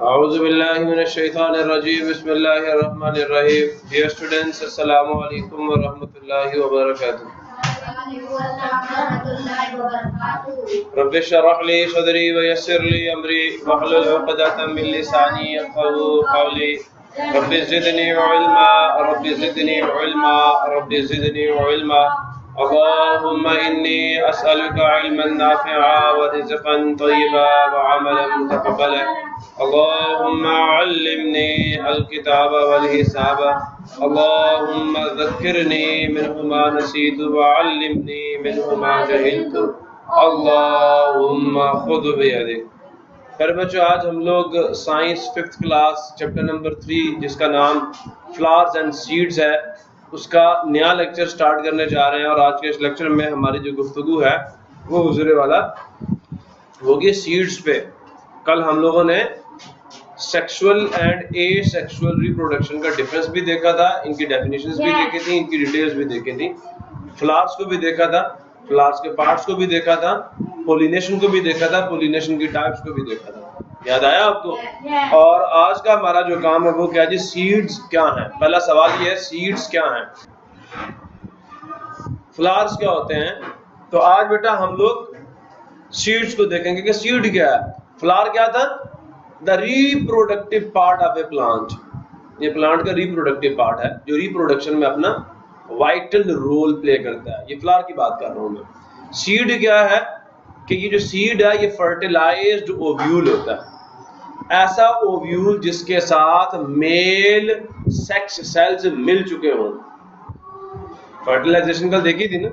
औज़ुबिल्लाहिमिनश्शैतानिर्रजीम बिस्मिल्लाहिर्रहमानिर्रहीम। Dear students, अस्सलामु अलैकुम व रहमतुल्लाहि व बरकातुहू। रब्बि श्रह ली सदरी व यस्सिर ली अमरी वहलुल उक़दतम मिन लिसानी यफ़क़हू क़ौली। Rabbi ज़िदनी इल्मा rabbi ज़िदनी इल्मा rabbi ज़िदनी इल्मा। अल्लाहुम्मा इन्नी अस्अलुका इल्मन नाफ़िअ व रिज़्क़न तय्यबा व अमलन मुतक़ब्बला। अल्लाहुम्मा अल्लिमनी अल-किताब वल हिसाब। अल्लाहुम्मा ज़क्किरनी मिन्हु मा नसीतु व अल्लिमनी मिन्हु मा जहिलतु। अल्लाहुम्मा खुज़ बियदी। पर बच्चों, आज हम लोग science 5th class chapter number 3 जिसका नाम फ्लावर्स एंड सीड्स है, उसका नया लेक्चर स्टार्ट करने जा रहे हैं। और आज के इस लेक्चर में हमारी जो गुफ्तगू है वो गुज़रे वाला होगी सीड्स पे। कल हम लोगों ने सेक्सुअल एंड एसेक्सुअल रिप्रोडक्शन का डिफरेंस भी देखा था, इनकी डेफिनेशंस भी देखी थी, इनकी डिटेल्स भी देखी थी। फ्लावर्स को भी देखा था, फ्लावर्स के पार्ट्स को भी देखा था, पोलिनेशन को भी देखा था, पोलिनेशन की टाइप्स को भी देखा था। याद आया आपको? और आज का हमारा जो काम है वो क्या जी, सीड्स क्या हैं। पहला सवाल ये है, सीड्स क्या हैं, फ्लावर्स क्या होते हैं। तो आज बेटा हम लोग सीड्स को देखेंगे कि सीड क्या है। फ्लावर क्या था? The reproductive part of A plant. ये प्लांट का रिप्रोडक्टिव पार्ट है जो रिप्रोडक्शन में अपना वाइटल रोल प्ले करता है। ये फ्लावर की बात कर रहा हूं मैं। सीड क्या है कि ये जो सीड है ये फर्टिलाइज्ड ओव्यूल होता है। ऐसा ओव्यूल जिसके साथ मेल सेक्स सेल्स मिल चुके हों। फर्टिलाइजेशन कल देखी थी ना?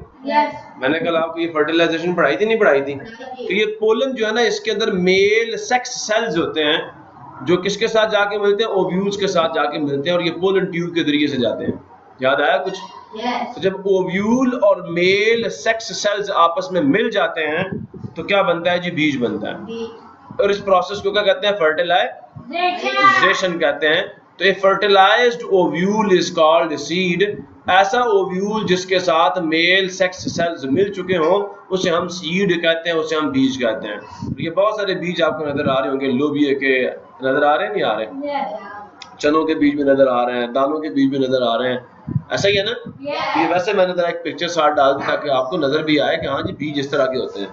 मैंने कल आपको ये फर्टिलाइजेशन पढ़ाई थी, नहीं पढ़ाई थी? तो ये पोलन जो है ना, इसके अंदर मेल सेक्स सेल्स होते हैं जो किसके साथ जाके मिलते हैं? ओव्यूल्स के साथ जाके मिलते हैं, और ये पोलन ट्यूब के जरिए से जाते हैं। याद आया कुछ? तो जब ओव्यूल और मेल सेक्स सेल्स आपस में मिल जाते हैं तो क्या बनता है जी? बीज बनता है। और इस प्रोसेस को क्या कहते हैं? फर्टिलाइजेशन कहते हैं। तो ये fertilised ovule is called seed. ऐसा ओव्यूल जिसके साथ मेल सेक्स सेल्स मिल चुके हों उसे हम सीड कहते हैं, उसे हम बीज कहते हैं। ये बहुत सारे बीज आपको नजर आ रहे होंगे। लोबिया के नजर आ रहे हैं, नहीं आ रहे? चनों के बीज भी नजर आ रहे हैं, दालों के बीज भी नजर आ रहे हैं। ऐसा ही है ना? ये वैसे मैंने जरा एक पिक्चर साथ डाल दी ताकि आपको नजर भी आए कि हाँ जी बीज इस तरह के होते हैं।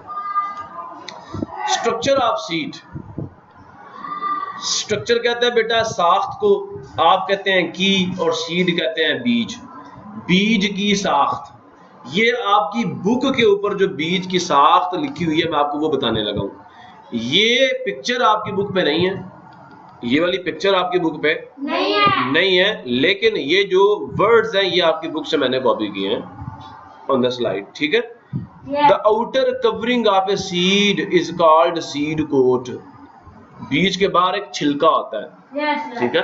Structure of seed. स्ट्रक्चर कहते हैं बेटा साख्त को, आप कहते हैं की, और सीड कहते हैं बीज। बीज की साख्त, ये आपकी बुक के ऊपर जो बीज की साख्त लिखी हुई है मैं आपको वो बताने लगा हूं। ये पिक्चर आपकी बुक पे नहीं है, ये वाली पिक्चर आपकी बुक पे नहीं है, लेकिन ये जो वर्ड्स हैं ये आपकी बुक से मैंने कॉपी किए हैं ऑन द स्लाइड। ठीक है? The outer covering of a seed is called seed coat. बीज के बाहर एक छिलका होता है। ठीक है?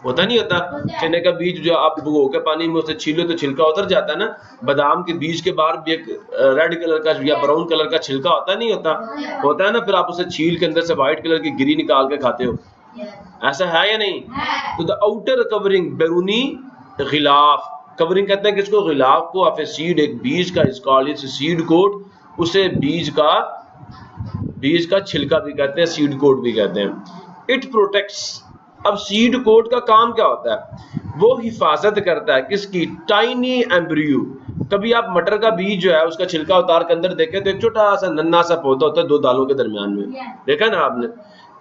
होता नहीं होता? चने का बीज जो आप भिगो के पानी में उसे छीलो तो छिलका उतर जाता है ना। बादाम के बीज के बाहर भी एक रेड कलर का या ब्राउन कलर का छिलका होता नहीं होता? होता है ना। फिर आप उसे छील के अंदर से व्हाइट कलर की गिरी निकाल के खाते हो। ऐसा है या नहीं? तो द आउटर कवरिंग, बैरूनी गिलाफ, कवरिंग कहते हैं किसको? गिलाफ को। ऑफ ए सीड, एक बीज का, इज कॉल्ड सीड कोट। उसे बीज का छिलका भी कहते हैं, सीड कोट भी कहते हैं। It protects. अब सीड कोट का काम क्या होता है? वो हिफाजत करता है किसकी? Tiny embryo. कभी आप मटर का बीज जो है उसका छिलका उतार के अंदर देखें तो एक छोटा सा नन्हा सा पौधा होता है दो दालों के दरमियान में, देखा ना आपने?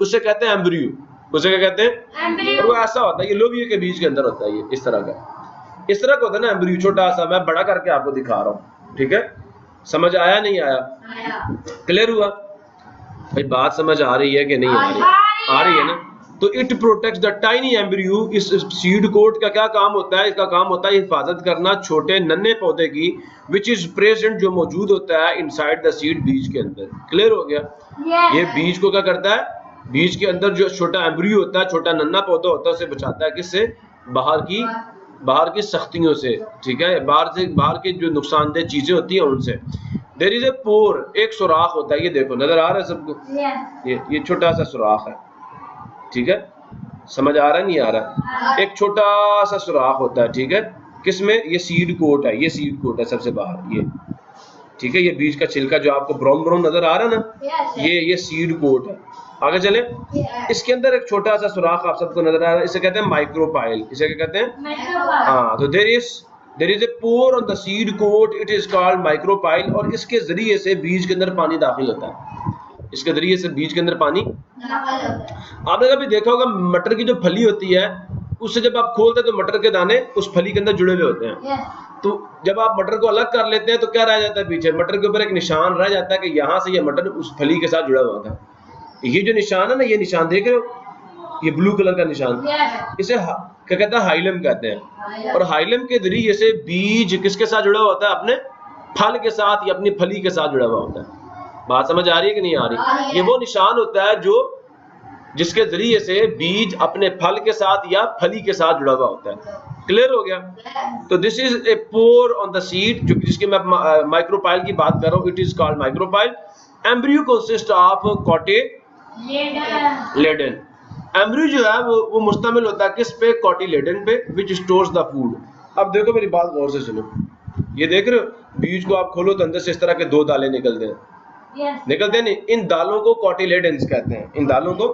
उसे कहते हैं एम्ब्रियो। उसे क्या कहते हैं? और वो ऐसा होता है, ये लोबिया के बीज के अंदर होता है, ये इस तरह का, इस तरह का होता है ना एम्ब्रियो, छोटा सा। मैं बड़ा करके आपको दिखा रहा हूँ। ठीक है? समझ आया नहीं आया? क्लियर हुआ भाई? बात समझ आ रही है कि नहीं आ रही? आ रही है ना? तो it protects the tiny embryo. इस सीड कोट का क्या काम होता है? इसका काम होता है हिफाजत करना छोटे नन्हे पौधे की, विच इज प्रेजेंट, जो मौजूद होता है इनसाइड द सीड, बीज के अंदर। क्लियर हो गया? ये बीज को क्या करता है? बीज के अंदर जो छोटा एम्ब्रियो होता है, छोटा नन्हा पौधा होता है, उसे बचाता है किससे? बाहर की सख्तियों से। ठीक है? बाहर की जो नुकसानदेह चीजें होती हैं उनसे। देयर इज ए पोर, एक सुराख होता है। ये देखो, नजर आ रहा है सबको? ये छोटा सा सुराख है। ठीक है? समझ आ रहा है नहीं आ रहा? एक छोटा सा सुराख होता है। ठीक है? किसमें? ये सीड कोट है, ये सीड कोट है सबसे बाहर ये। ठीक है? ये बीज का छिलका जो आपको ब्राउन ब्राउन नजर आ रहा है ना, ये सीड कोट है। आगे चले। इसके अंदर एक छोटा सा सुराख आप सबको नजर आ रहा है, इसे कहते हैं माइक्रोपाइल। इसे क्या कहते हैं? हाँ, तो there is a pore on the seed coat, it is called micropyle. और इसके जरिए से बीज के अंदर पानी दाखिल होता है। इसके जरिए से बीज के अंदर पानी आपने कभी देखा होगा, मटर की जो फली होती है उससे जब आप खोलते हैं तो मटर के दाने उस फली के अंदर जुड़े हुए होते हैं। तो जब आप मटर को अलग कर लेते हैं तो क्या रह जाता है? पीछे मटर के ऊपर एक निशान रह जाता है कि यहाँ से ये मटर उस फली के साथ जुड़ा हुआ था। ये जो निशान है ना, ये निशान देख रहे हो, ये ब्लू कलर का निशान, इसे क्या कहते हैं? हाइलम कहते हैं। और हाइलम के जरिए से बीज किसके साथ जुड़ा हुआ होता है? अपने फल के साथ या अपनी फली के साथ जुड़ा हुआ होता है। बात समझ आ रही है कि नहीं आ रही? ये वो निशान होता है जो जिसके जरिए से बीज अपने फल के साथ या फली के साथ जुड़ा हुआ होता है। क्लियर हो गया? तो this is a pore on the seed, जो जिसकी मैं माइक्रोपाइल की बात कर रहा हूँ, it is called micropyle. Embryo consist of cotyledon. Embryo जो है वो मुश्तमिल होता है किस पे? कोटिलेडन पे, विच स्टोर्स द फूड। अब देखो मेरी बात गौर से सुनो, ये देख रहे हो बीज को आप खोलो तो अंदर से इस तरह के दो दाले निकलते हैं, निकलते हैं नहीं, इन दालों को कोटिलेडन्स कहते हैं। इन दालों को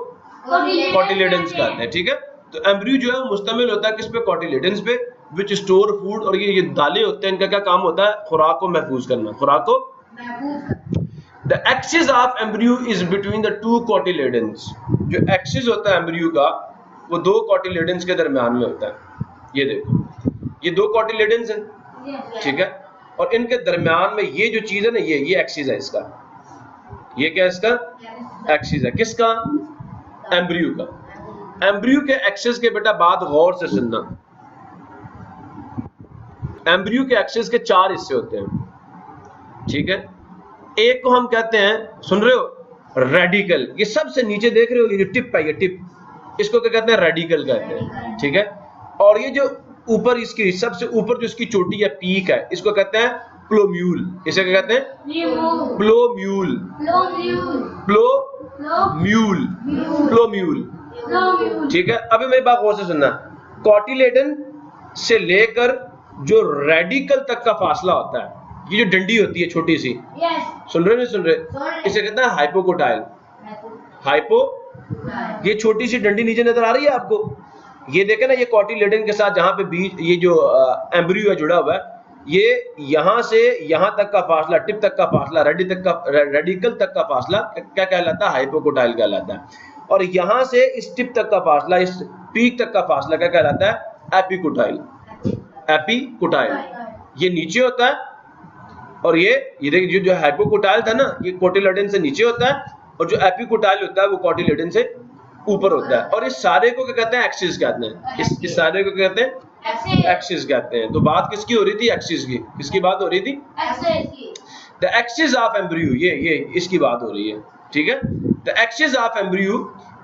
कोटिलेडन्स कहते हैं, ठीक है? तो एम्ब्रियो जो है वो मुश्तमिल होता है किस पे? कोटिलेडन्स पे, विच स्टोर फूड। और ये दाले होते हैं, इनका क्या काम होता है? खुराक को महफूज करना, खुराक को। The axis of embryo is between the two cotyledons। जो एक्सिस होता है एम्ब्रियो का वो दो कोटिलेडन्स के दरमियान में होता है। ये देखो, ये दो कोटिलेडन्स हैं, ठीक है? और इनके दरमियान में ये जो चीज है ना, ये एक्सिस है इसका। ये क्या है इसका? एक्सिस है। किसका? एम्ब्रियो का। एम्ब्रियो के एक्सिस के बेटा बात गौर से सुनना, एम्ब्रियो के एक्सिस के चार हिस्से होते हैं, ठीक है? एक को हम कहते हैं, सुन रहे हो, रेडिकल। ये सबसे नीचे देख रहे हो, ये जो टिप है, ये टिप, इसको क्या कहते हैं? रेडिकल कहते हैं, ठीक है? और ये जो ऊपर इसकी सबसे ऊपर जो इसकी चोटी है, पीक है, इसको कहते हैं प्लोम्यूल। इसे क्या कहते हैं? प्लोम्यूल। प्लोम्यूल, प्लोम्यूल, ठीक है? अभी मेरी बात गौर से सुनना, कोटिलेडन से लेकर जो रेडिकल तक का फासला होता है, ये जो डंडी होती है छोटी सी, सुन रहे नहीं सुन रहे? इसे कहते हैं हाइपोकोटाइल। हाइपो, ये छोटी सी डंडी नीचे नजर आ रही है आपको? ये देखे ना, ये कोटिलेडन के साथ जहां पे बीज, ये जो एम्ब्रियो है जुड़ा हुआ है, ये यहां से यहां तक का फासला, टिप तक का फासला, रेडिकल तक का फासला क्या कहलाता है? हाइपोकोटाइल कहलाता है। और यहां से इस टिप तक का फासला, इस पीक तक का फासला क्या कहलाता है? एपिकोटाइल। एपिकोटाइल ये नीचे होता है, और ये देखिए जो हाइपोकोटाइल था ना, ये कोटिलेडन से नीचे होता है, और जो एपिकोटाइल होता है वो कोटिलेडन से ऊपर होता है। और इस सारे को क्या कहते हैं? एक्सिस कहते हैं। इस सारे को क्या कहते हैं? एक्सिस कहते हैं। तो बात किसकी हो रही थी? एक्सिस की। किसकी बात हो रही थी? द एक्सिस ऑफ एम्ब्रियो, ये इसकी बात हो रही है, ठीक है? The axis of embryo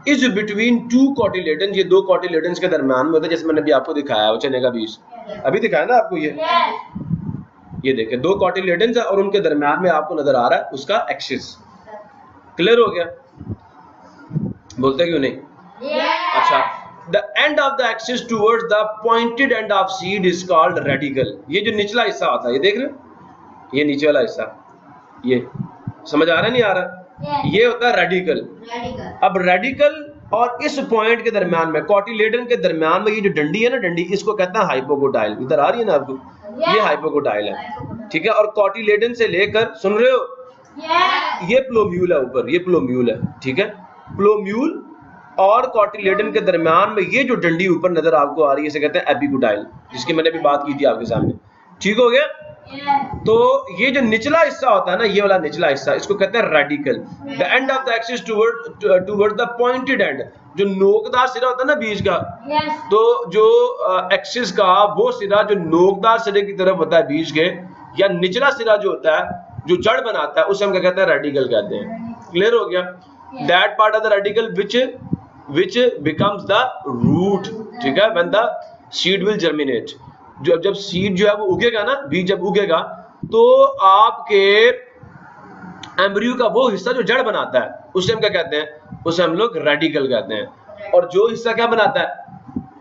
is between two cotyledon. ये दो कोटिलेडन्स के दरमियान में होता है, जैसे मैंने अभी आपको दिखाया, वो चने का बीज अभी दिखाया ना आपको। ये देखिए दो कोटिलेडन्स है और उनके दरमियान में आपको नजर आ रहा है उसका एक्सिस। क्लियर हो गया? बोलते क्यों नहीं? अच्छा, the end of the axis towards the pointed end of seed is called radical. ये जो निचला हिस्सा होता है, ये देख रहे हो, ये नीचे वाला हिस्सा, ये समझ आ रहा है नहीं आ रहा? ये होता है रेडिकल। अब रेडिकल और इस पॉइंट के दरमियान में, कोटिलेडन के दरमियान में, ये जो डंडी है ना, डंडी, इसको कहते हैं हाइपोकोटाइल। इधर आ रही है ना आपको? ये हाइपोकोटाइल है, ठीक है? और कोटिलेडन से लेकर, सुन रहे हो, ये प्लोम्यूल है ऊपर, ये प्लोम्यूल है, ठीक है? प्लोम्यूल और कोटिलेडन के दरमियान में ये जो डंडी ऊपर नजर आपको आ रही है, इसे कहते हैं एपिकोटाइल, जिसकी मैंने अभी बात की थी आपके सामने। ठीक हो गया? तो ये जो निचला हिस्सा होता है ना, ये वाला निचला हिस्सा, इसको कहते हैं radical. The end of the axis toward the pointed and, जो नोकदार सिरा होता है ना बीज का, तो जो एक्सिस का वो सिरा जो नोकदार सिरे की तरफ होता है बीज के, या निचला सिरा जो होता है जो जड़ बनाता है, उसे हम क्या कहते हैं? रेडिकल कहते हैं। क्लियर हो गया? That part of the radical which becomes the root, ठीक है? when the seed will germinate, जब सीड जो है वो उगेगा ना, बीज जब उगेगा, तो आपके एम्ब्रियो का वो हिस्सा जो जड़ बनाता है, उसे हम क्या कहते हैं? उसे हम लोग रेडिकल कहते हैं। और जो हिस्सा क्या बनाता है?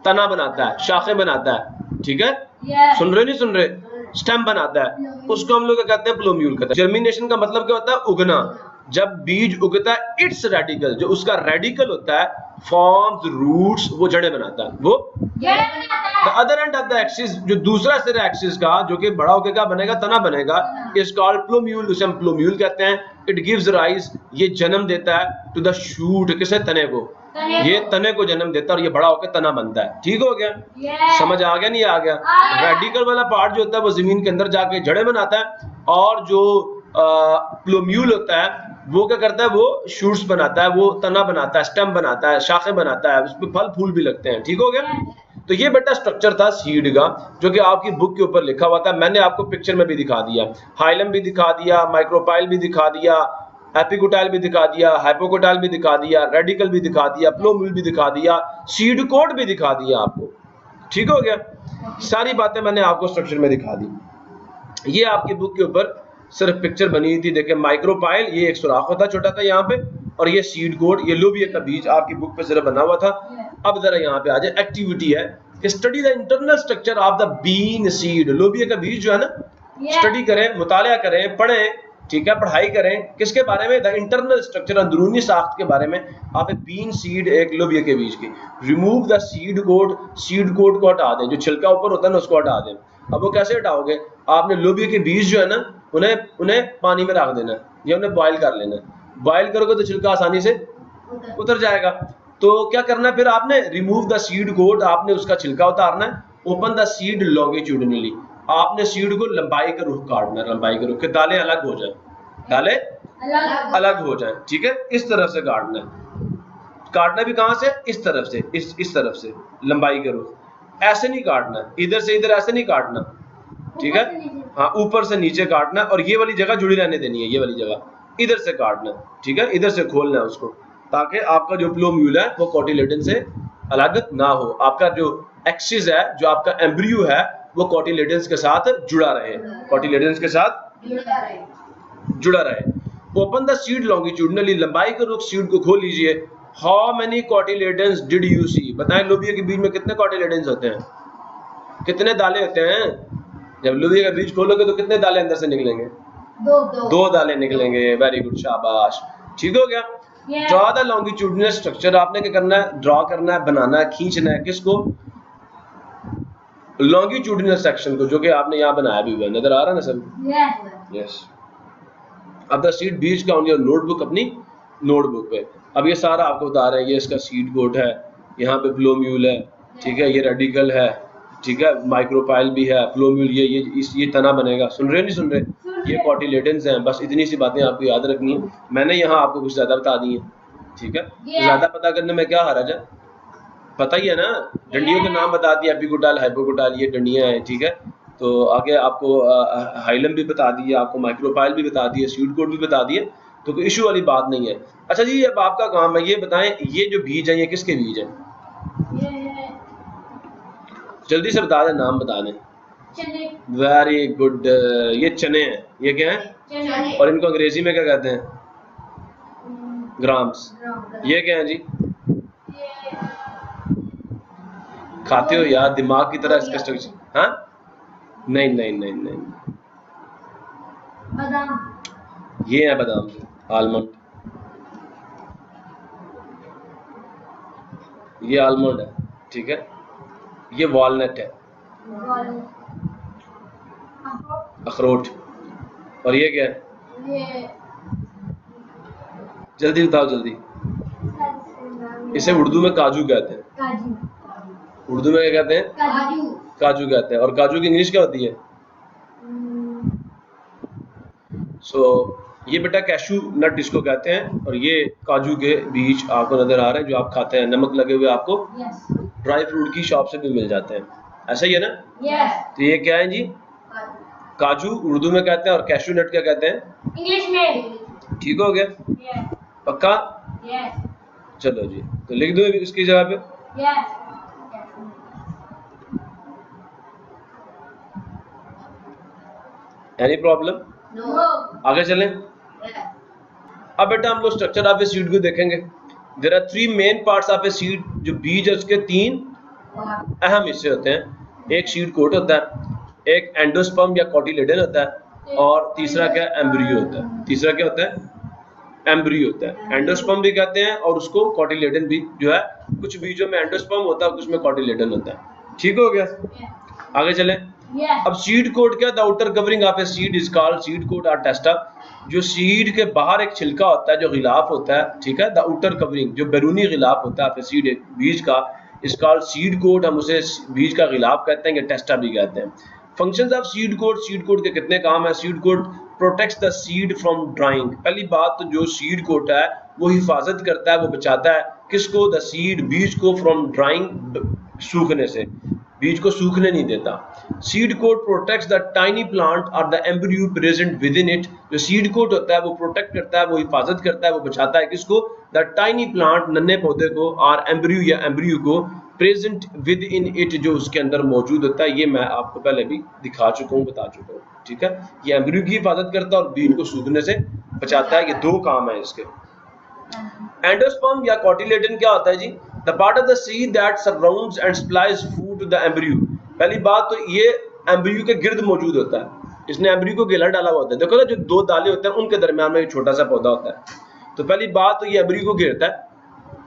तना बनाता है, शाखें बनाता है, ठीक है? सुन रहे नहीं सुन रहे? स्टेम बनाता है, उसको हम लोग क्या कहते हैं? प्लोम्यूल कहते हैं। जर्मिनेशन का मतलब क्या होता है? उगना। जब बीज उगता है इट्स रेडिकल, जो उसका रेडिकल होता है, फॉर्म्स रूट्स, वो जड़ें बनाता है, वो the other and of the axis, जो दूसरा सिरा एक्सिस का, जो कि बड़ा होकर क्या बनेगा, तना बनेगा, इज कॉल्ड प्लूम्यूल, उसे हम प्लूम्यूल कहते हैं। इट गिव्स राइज, ये जन्म देता है टू द शूट, किसे, तने को, ये तने को जन्म देता है और ये बड़ा होकर तना बनता है। ठीक हो गया? समझ आ गया नहीं आ गया? रेडिकल वाला पार्ट जो होता है वो जमीन के अंदर जाके जड़ें बनाता है, और जो प्लूम्यूल होता है वो क्या करता है, वो शूट्स बनाता है, वो तना बनाता है, स्टेम बनाता है, शाखें बनाता है, उसमें फल फूल भी लगते हैं। ठीक हो गया? तो ये बेटा स्ट्रक्चर था सीड का, जो कि आपकी बुक के ऊपर लिखा हुआ था। मैंने आपको पिक्चर में भी दिखा दिया, हाइलम भी दिखा दिया, माइक्रोपाइल भी दिखा दिया, एपिकोटाइल भी दिखा दिया, हाइपोकोटाइल भी दिखा दिया, रेडिकल भी दिखा दिया, प्लूम्यूल भी दिखा दिया, सीड कोट भी दिखा दिया आपको। ठीक हो गया? सारी बातें मैंने आपको स्ट्रक्चर में दिखा दी। ये आपकी बुक के ऊपर सिर्फ पिक्चर बनी हुई थी। देखें, माइक्रोपाइल, ये एक सुराख होता छोटा था यहाँ पे, और ये सीड कोट, ये लोबिया का बीज आपकी बुक पे सिर्फ बना हुआ था। अब जरा यहाँ पे आ जाए, एक्टिविटी है, study the internal structure of the bean seed. लोबिया का बीज जो है ना, स्टडी करें, मुतालिया करें, पढ़ें, ठीक है, पढ़ाई करें, किसके बारे में, द इंटरनल स्ट्रक्चर, अंदरूनी साख्त के बारे में। आप बीन सीड, एक लोबिया के बीज की, remove the seed coat, seed coat को हटा दें, जो छिलका ऊपर होता है ना उसको हटा दें। अब वो कैसे हटाओगे, आपने लोबिया के बीज जो है ना, उन्हें पानी में रख देना है या उन्हें बॉयल कर लेना है। बॉयल करोगे तो छिलका आसानी से उतर जाएगा। तो क्या करना है फिर आपने, रिमूव द सीड कोट, आपने उसका छिलका उतारना है। ओपन द सीड लॉन्गिट्यूडिनली, आपने सीड को लंबाई का रुख काटना है, लंबाई का रुख, कि दालें अलग हो जाए, दालें अलग हो जाए। ठीक है, इस तरफ से काटना है। काटना भी कहां से, इस तरफ से, इस तरफ से लंबाई का रुख। ऐसे नहीं काटना, इधर से इधर ऐसे नहीं काटना। ठीक है, हाँ, ऊपर से नीचे काटना, और ये वाली जगह जुड़ी रहने देनी है, ये वाली जगह इधर से काटना। ठीक है, इधर से खोलना है उसको, ताकि आपका जो प्लूम्यूल है वो कोटिलेडन से अलग ना हो। आपका जो एक्सिस है, जो आपका एम्ब्रियो है, वो कोटिलेडन्स के साथ जुड़ा रहे, कोटिलेडन्स के साथ जुड़ा रहे। ओपन द सीड लॉन्गिट्यूडनली, लंबाई के रुख सीड को खोल लीजिए। How many cotyledons did you see, बताएं लोबिया के बीज में कितने कोटिलेडन्स होते हैं, कितने दाले होते हैं। जब लोबिया का बीज खोलोगे तो कितने दाले अंदर से निकलेंगे, दो दाले निकलेंगे। वेरी गुड, शाबाश, ठीक हो गया। ड्रॉ द लॉन्गिट्यूडनल स्ट्रक्चर, आपने क्या करना है, ड्रॉ करना है, बनाना है, खींचना है, किसको, लॉन्गिट्यूडनल सेक्शन को, जो कि आपने यहाँ बनाया भी हुआ नजर आ रहा है ना सब। यस। अब द सीड बीज का ऑन योर नोटबुक, अपनी नोटबुक पे। अब ये सारा आपको बता रहे हैं, ये इसका सीड कोट है, यहाँ पे प्लूम्यूल है, ठीक है, ये रेडिकल है, ठीक है, माइक्रोपाइल भी है, प्लूम्यूल, ये तना बनेगा। सुन रहे नहीं सुन रहे, ये कोटिलेडन्स हैं। बस इतनी सी बातें आपको याद रखनी है। मैंने यहाँ आपको कुछ ज्यादा बता दी है, ठीक है, तो ज्यादा पता करने में क्या हर्ज है, पता ही है ना, डंडियों के नाम बता दिए, एपिकोटाइल, हाइपोकोटाइल, ये डंडियां हैं। ठीक है, तो आगे आपको हाइलम भी बता दिए, आपको माइक्रोपाइल भी बता दिए, सीड कोट भी बता दिए, तो कोई इशू वाली बात नहीं है। अच्छा जी, अब आपका काम है, ये बताएं, ये जो बीज है ये किसके बीज है, जल्दी से बता दें, नाम बता दें। वेरी गुड, ये चने हैं। ये क्या है, और इनको अंग्रेजी में क्या कहते हैं, ग्राम्स। ये क्या है जी, खाते हो यार, दिमाग की तरह इसका स्ट्रक्चर, हाँ, नहीं नहीं नहीं नहीं, बादाम, ये है बादाम, आलमंड, ये आलमंड है, ठीक है, ये वॉलनट है, अखरोट, और ये क्या है, जल्दी बताओ जल्दी, इसे उर्दू में काजू कहते हैं, उर्दू में क्या कहते हैं, काजू कहते हैं। और काजू की इंग्लिश क्या होती है, ये बेटा कैशू नट इसको कहते हैं। और ये काजू के बीज आपको नजर आ रहे हैं, जो आप खाते हैं, नमक लगे हुए, आपको ड्राई फ्रूट की शॉप से भी मिल जाते हैं, ऐसा ही है ना। तो ये क्या है जी, काजू उर्दू में कहते हैं, और कैशू नट क्या कहते हैं इंग्लिश में। ठीक हो गया, पक्का, चलो जी, तो लिख दो इसकी जगह पे। एनी प्रॉब्लम, आगे चलें। अब बेटा हम लोग स्ट्रक्चर ऑफ ए सीड को देखेंगे। There are 3 main parts of a seed, जो बीज है उसके 3 अहम हिस्से होते हैं। एक सीड कोट होता है, एक एंडोस्पर्म या कोटिलेडन होता है, और तीसरा क्या, एम्ब्रियो होता है। तीसरा क्या होता है, एम्ब्रियो होता है, एंडोस्पर्म भी कहते हैं और उसको कॉटिलेडन भी जो है, कुछ बीजों में एंडोस्पर्म होता है, कुछ में कॉटिलेडन होता है। ठीक हो गया, आगे चलें। अब सीड कोट क्या, the outer covering of a seed is called seed coat और टेस्टा। जो सीड के बाहर एक छिलका होता है जो गिलाफ होता है, ठीक है, द आउटर कवरिंग जो बैरूनी गिलाफ होता है सीड बीज का, इज कॉल्ड सीड कोट, हम उसे बीज का गिलाफ कहते हैं या टेस्टा भी कहते हैं। फंक्शंस ऑफ सीड कोट के कितने काम है? Seed coat protects the seed from drying. पहली बात तो जो सीड कोट है वो हिफाजत करता है, वो बचाता है किसको? द सीड, बीज को, फ्रॉम ड्राइंग, सूखने से, बीज को सूखने नहीं देता। Seed coat protects the tiny plant और the embryo present within it. जो सीड कोट होता है वो प्रोटेक्ट करता है, वो हिफाजत करता है, वो बचाता है किसको? द टाइनी प्लांट, नन्हे पौधे को, और एम्ब्रियो या एम्ब्रियो को, प्रेजेंट विद इन इट, जो उसके अंदर मौजूद होता है। ये मैं आपको पहले भी दिखा चुका हूँ, बता चुका हूँ, ठीक है। ये एम्ब्रियो की हिफाजत करता है और बीज को सूखने से बचाता है। ये दो काम है इसके। एंडोस्पर्म या कॉटिलेडन क्या होता है जी? The part of the seed that surrounds and supplies food to the embryo. पहली बात तो ये एम्ब्रियो के गिर्द मौजूद होता है, इसने एम्ब्रियो को गिला डाला हुआ होता है। देखो ना, जो दो दाले होते हैं उनके दरमियान में एक छोटा सा पौधा होता है। तो पहली बात तो ये एम्ब्रियो को घेरता है,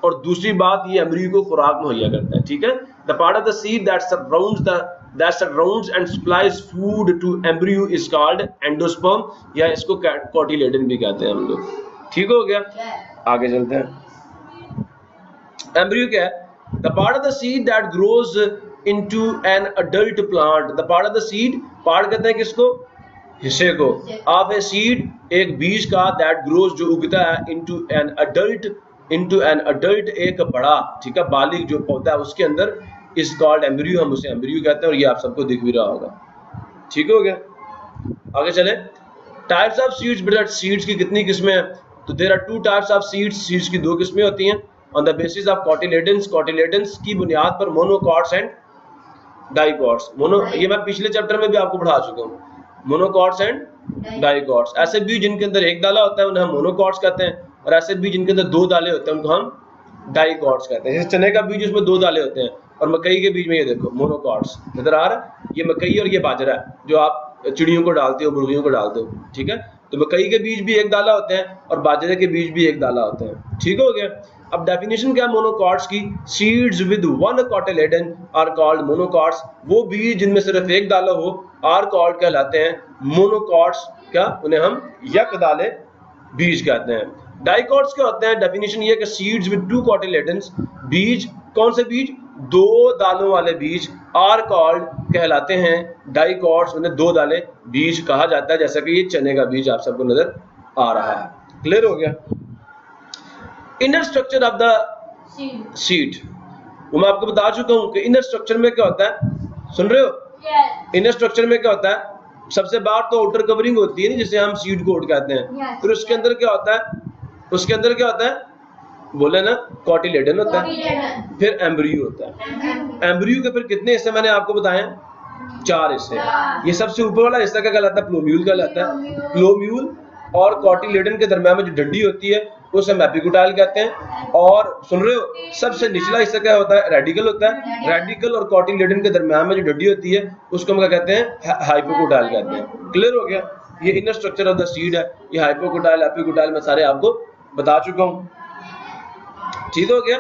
और दूसरी बात ये एम्ब्रियो को खुराक मुहैया करता है, ठीक है। The part of the seed that surrounds and supplies food to embryo is called endosperm, या इसको कॉटिलेडन भी कहते हैं हम लोग। ठीक हो गया, आगे चलते हैं। एम्ब्रियो क्या है? The part of the seed that grows into an adult plant. The part of the seed, part कहते हैं किसको? हिस्से को। ऑफ ए सीड, एक बीज का, दैट ग्रोज जो उगता है, इनटू एन अडल्ट एक बड़ा, ठीक है, बालिग जो पौधा है उसके अंदर, इज कॉल्ड एम्ब्रियो, हम उसे एम्ब्रियो कहते हैं, और ये आप सबको दिख भी रहा होगा। ठीक हो गया, आगे चले। टाइप्स ऑफ सीड्स, बेटा सीड्स की कितनी किस्में हैं? तो there are two types of seeds, seeds की दो किस्में होती हैं। On the basis of cotyledons, cotyledons की बुनियाद पर मोनोकॉट्स एंड डाइकॉट्स। ये मैं पिछले चैप्टर में भी आपको पढ़ा चुका हूँ, मोनोकॉट्स एंड डाइकॉट्स। ऐसे बीज जिनके अंदर एक दाला होता है उन्हें हम मोनोकॉट्स कहते हैं, और ऐसे बीज जिनके अंदर दो दाले होते हैं उनको हम डाइकॉट्स कहते हैं। जैसे चने का बीज उसमें दो दाले होते हैं, और मकई के बीज में ये देखो मोनोकॉट्स नजर आ रहा है, ये मकई और ये बाजरा है जो आप चिड़ियों को डालते हो, मुर्गियों को डालते हो, ठीक है। तो मकई के बीज भी एक दाला होते हैं और बाजरे के बीज भी एक दाला होते हैं। ठीक हो गया। अब डेफिनेशन क्या मोनोकॉट्स की? Seeds with one cotyledon are called monocots. वो बीज जिनमें सिर्फ एक दाला हो आर कॉल्ड कहलाते हैं मोनोकॉट्स। क्या? उन्हें हम यक दाले बीज कहते हैं। डाइकॉट्स क्या होते हैं? डेफिनेशन ये कि सीड्स विद टू कॉटिलेडन्स, बीज, कौन से बीज? दो दालों वाले बीज, आर कॉल्ड कहलाते हैं डाइकॉट्स, उन्हें दो दाले बीज कहा जाता है, जैसा कि ये चने का बीज आप सबको नजर आ रहा है। क्लियर हो गया। Inner structure of the seed, वो मैं आपको बता चुका हूं कि इनर स्ट्रक्चर में क्या होता है, सुन रहे हो? इनर स्ट्रक्चर में क्या होता है? सबसे बाहर तो आउटर कवरिंग होती है, जिसे हम सीड कोट कहते हैं। फिर उसके अंदर क्या होता है? उसके अंदर क्या होता है? बोले ना, कॉटिलेडन होता है, फिर एम्ब्रियो होता है। एम्ब्रियो के फिर कितने हिस्से मैंने आपको बताए? 4 हिस्से। ये सबसे ऊपर वाला हिस्सा क्या कहलाता है? प्लोम्यूल कहलाता है। प्लोम्यूल और कॉटिलेडन के दरमियान में जो डंडी होती है उसे हम एपिकोटाइल कहते हैं। और सुन रहे हो, सबसे निचला हिस्सा क्या होता है? रेडिकल होता है। रेडिकल और कॉटिलेडन के दरमियान में जो डंडी होती है उसको हम क्या कहते हैं? हाइपोकोटाइल कहते हैं। क्लियर हो गया। ये inner structure of the seed है। ये हाइपोकोटाइल, एपिकोटाइल मैं सारे आपको बता चुका हूँ। ठीक हो गया।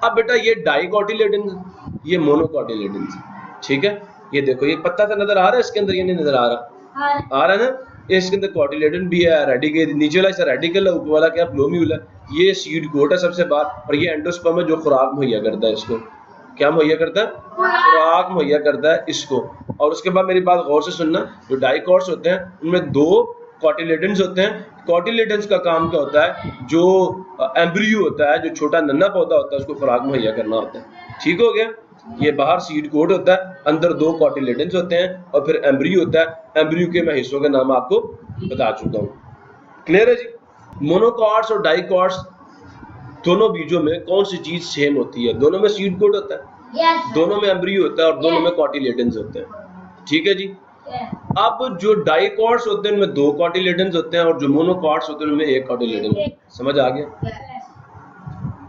अब बेटा ये डाइकोटिलेडन, ये मोनोकोटिलेडन, ठीक है। ये देखो, ये पत्ता सा नजर आ रहा है इसके अंदर? ये नहीं नजर आ रहा? आ रहा है ना? इसके अंदर कॉटिलेडन भी है, रेडिकल, नीचे वाला हिस्सा रेडिकल है, ऊपर वाला क्या? प्लोम्यूल है। ये सीड कोट है सबसे बाहर, और ये एंडोस्पर्म है जो खुराक मुहैया करता है इसको। क्या मुहैया करता है? खुराक मुहैया करता है इसको। और उसके बाद मेरी बात गौर से सुनना, जो डाइकॉट्स होते हैं उनमें 2 कॉटिलेडन्स होते हैं। कॉटिलेडन्स का काम क्या होता है? जो एम्ब्रियो होता है, जो छोटा नन्हा पौधा होता है, उसको खुराक मुहैया करना होता है। ठीक हो गया। ये बाहर सीड कोट होता है, अंदर 2 कॉटिलेडन्स होते हैं, और फिर एम्ब्रियो होता है। एम्ब्रियो के मैं हिस्सों के नाम आपको बता चुका हूँ। क्लियर है जी। मोनोकॉट्स और डाइकॉट्स दोनों बीजों में कौन सी चीज सेम होती है? दोनों में सीड कोट होता है, दोनों में एम्ब्रियो होता है, और दोनों में कॉटिलेडन्स होते हैं। ठीक है जी। अब जो डाइकॉट्स होते हैं उनमें 2 कॉटिलेडन्स होते हैं, और जो मोनोकॉट्स होते हैं उनमें 1 कॉटिलेडन। समझ आ गया?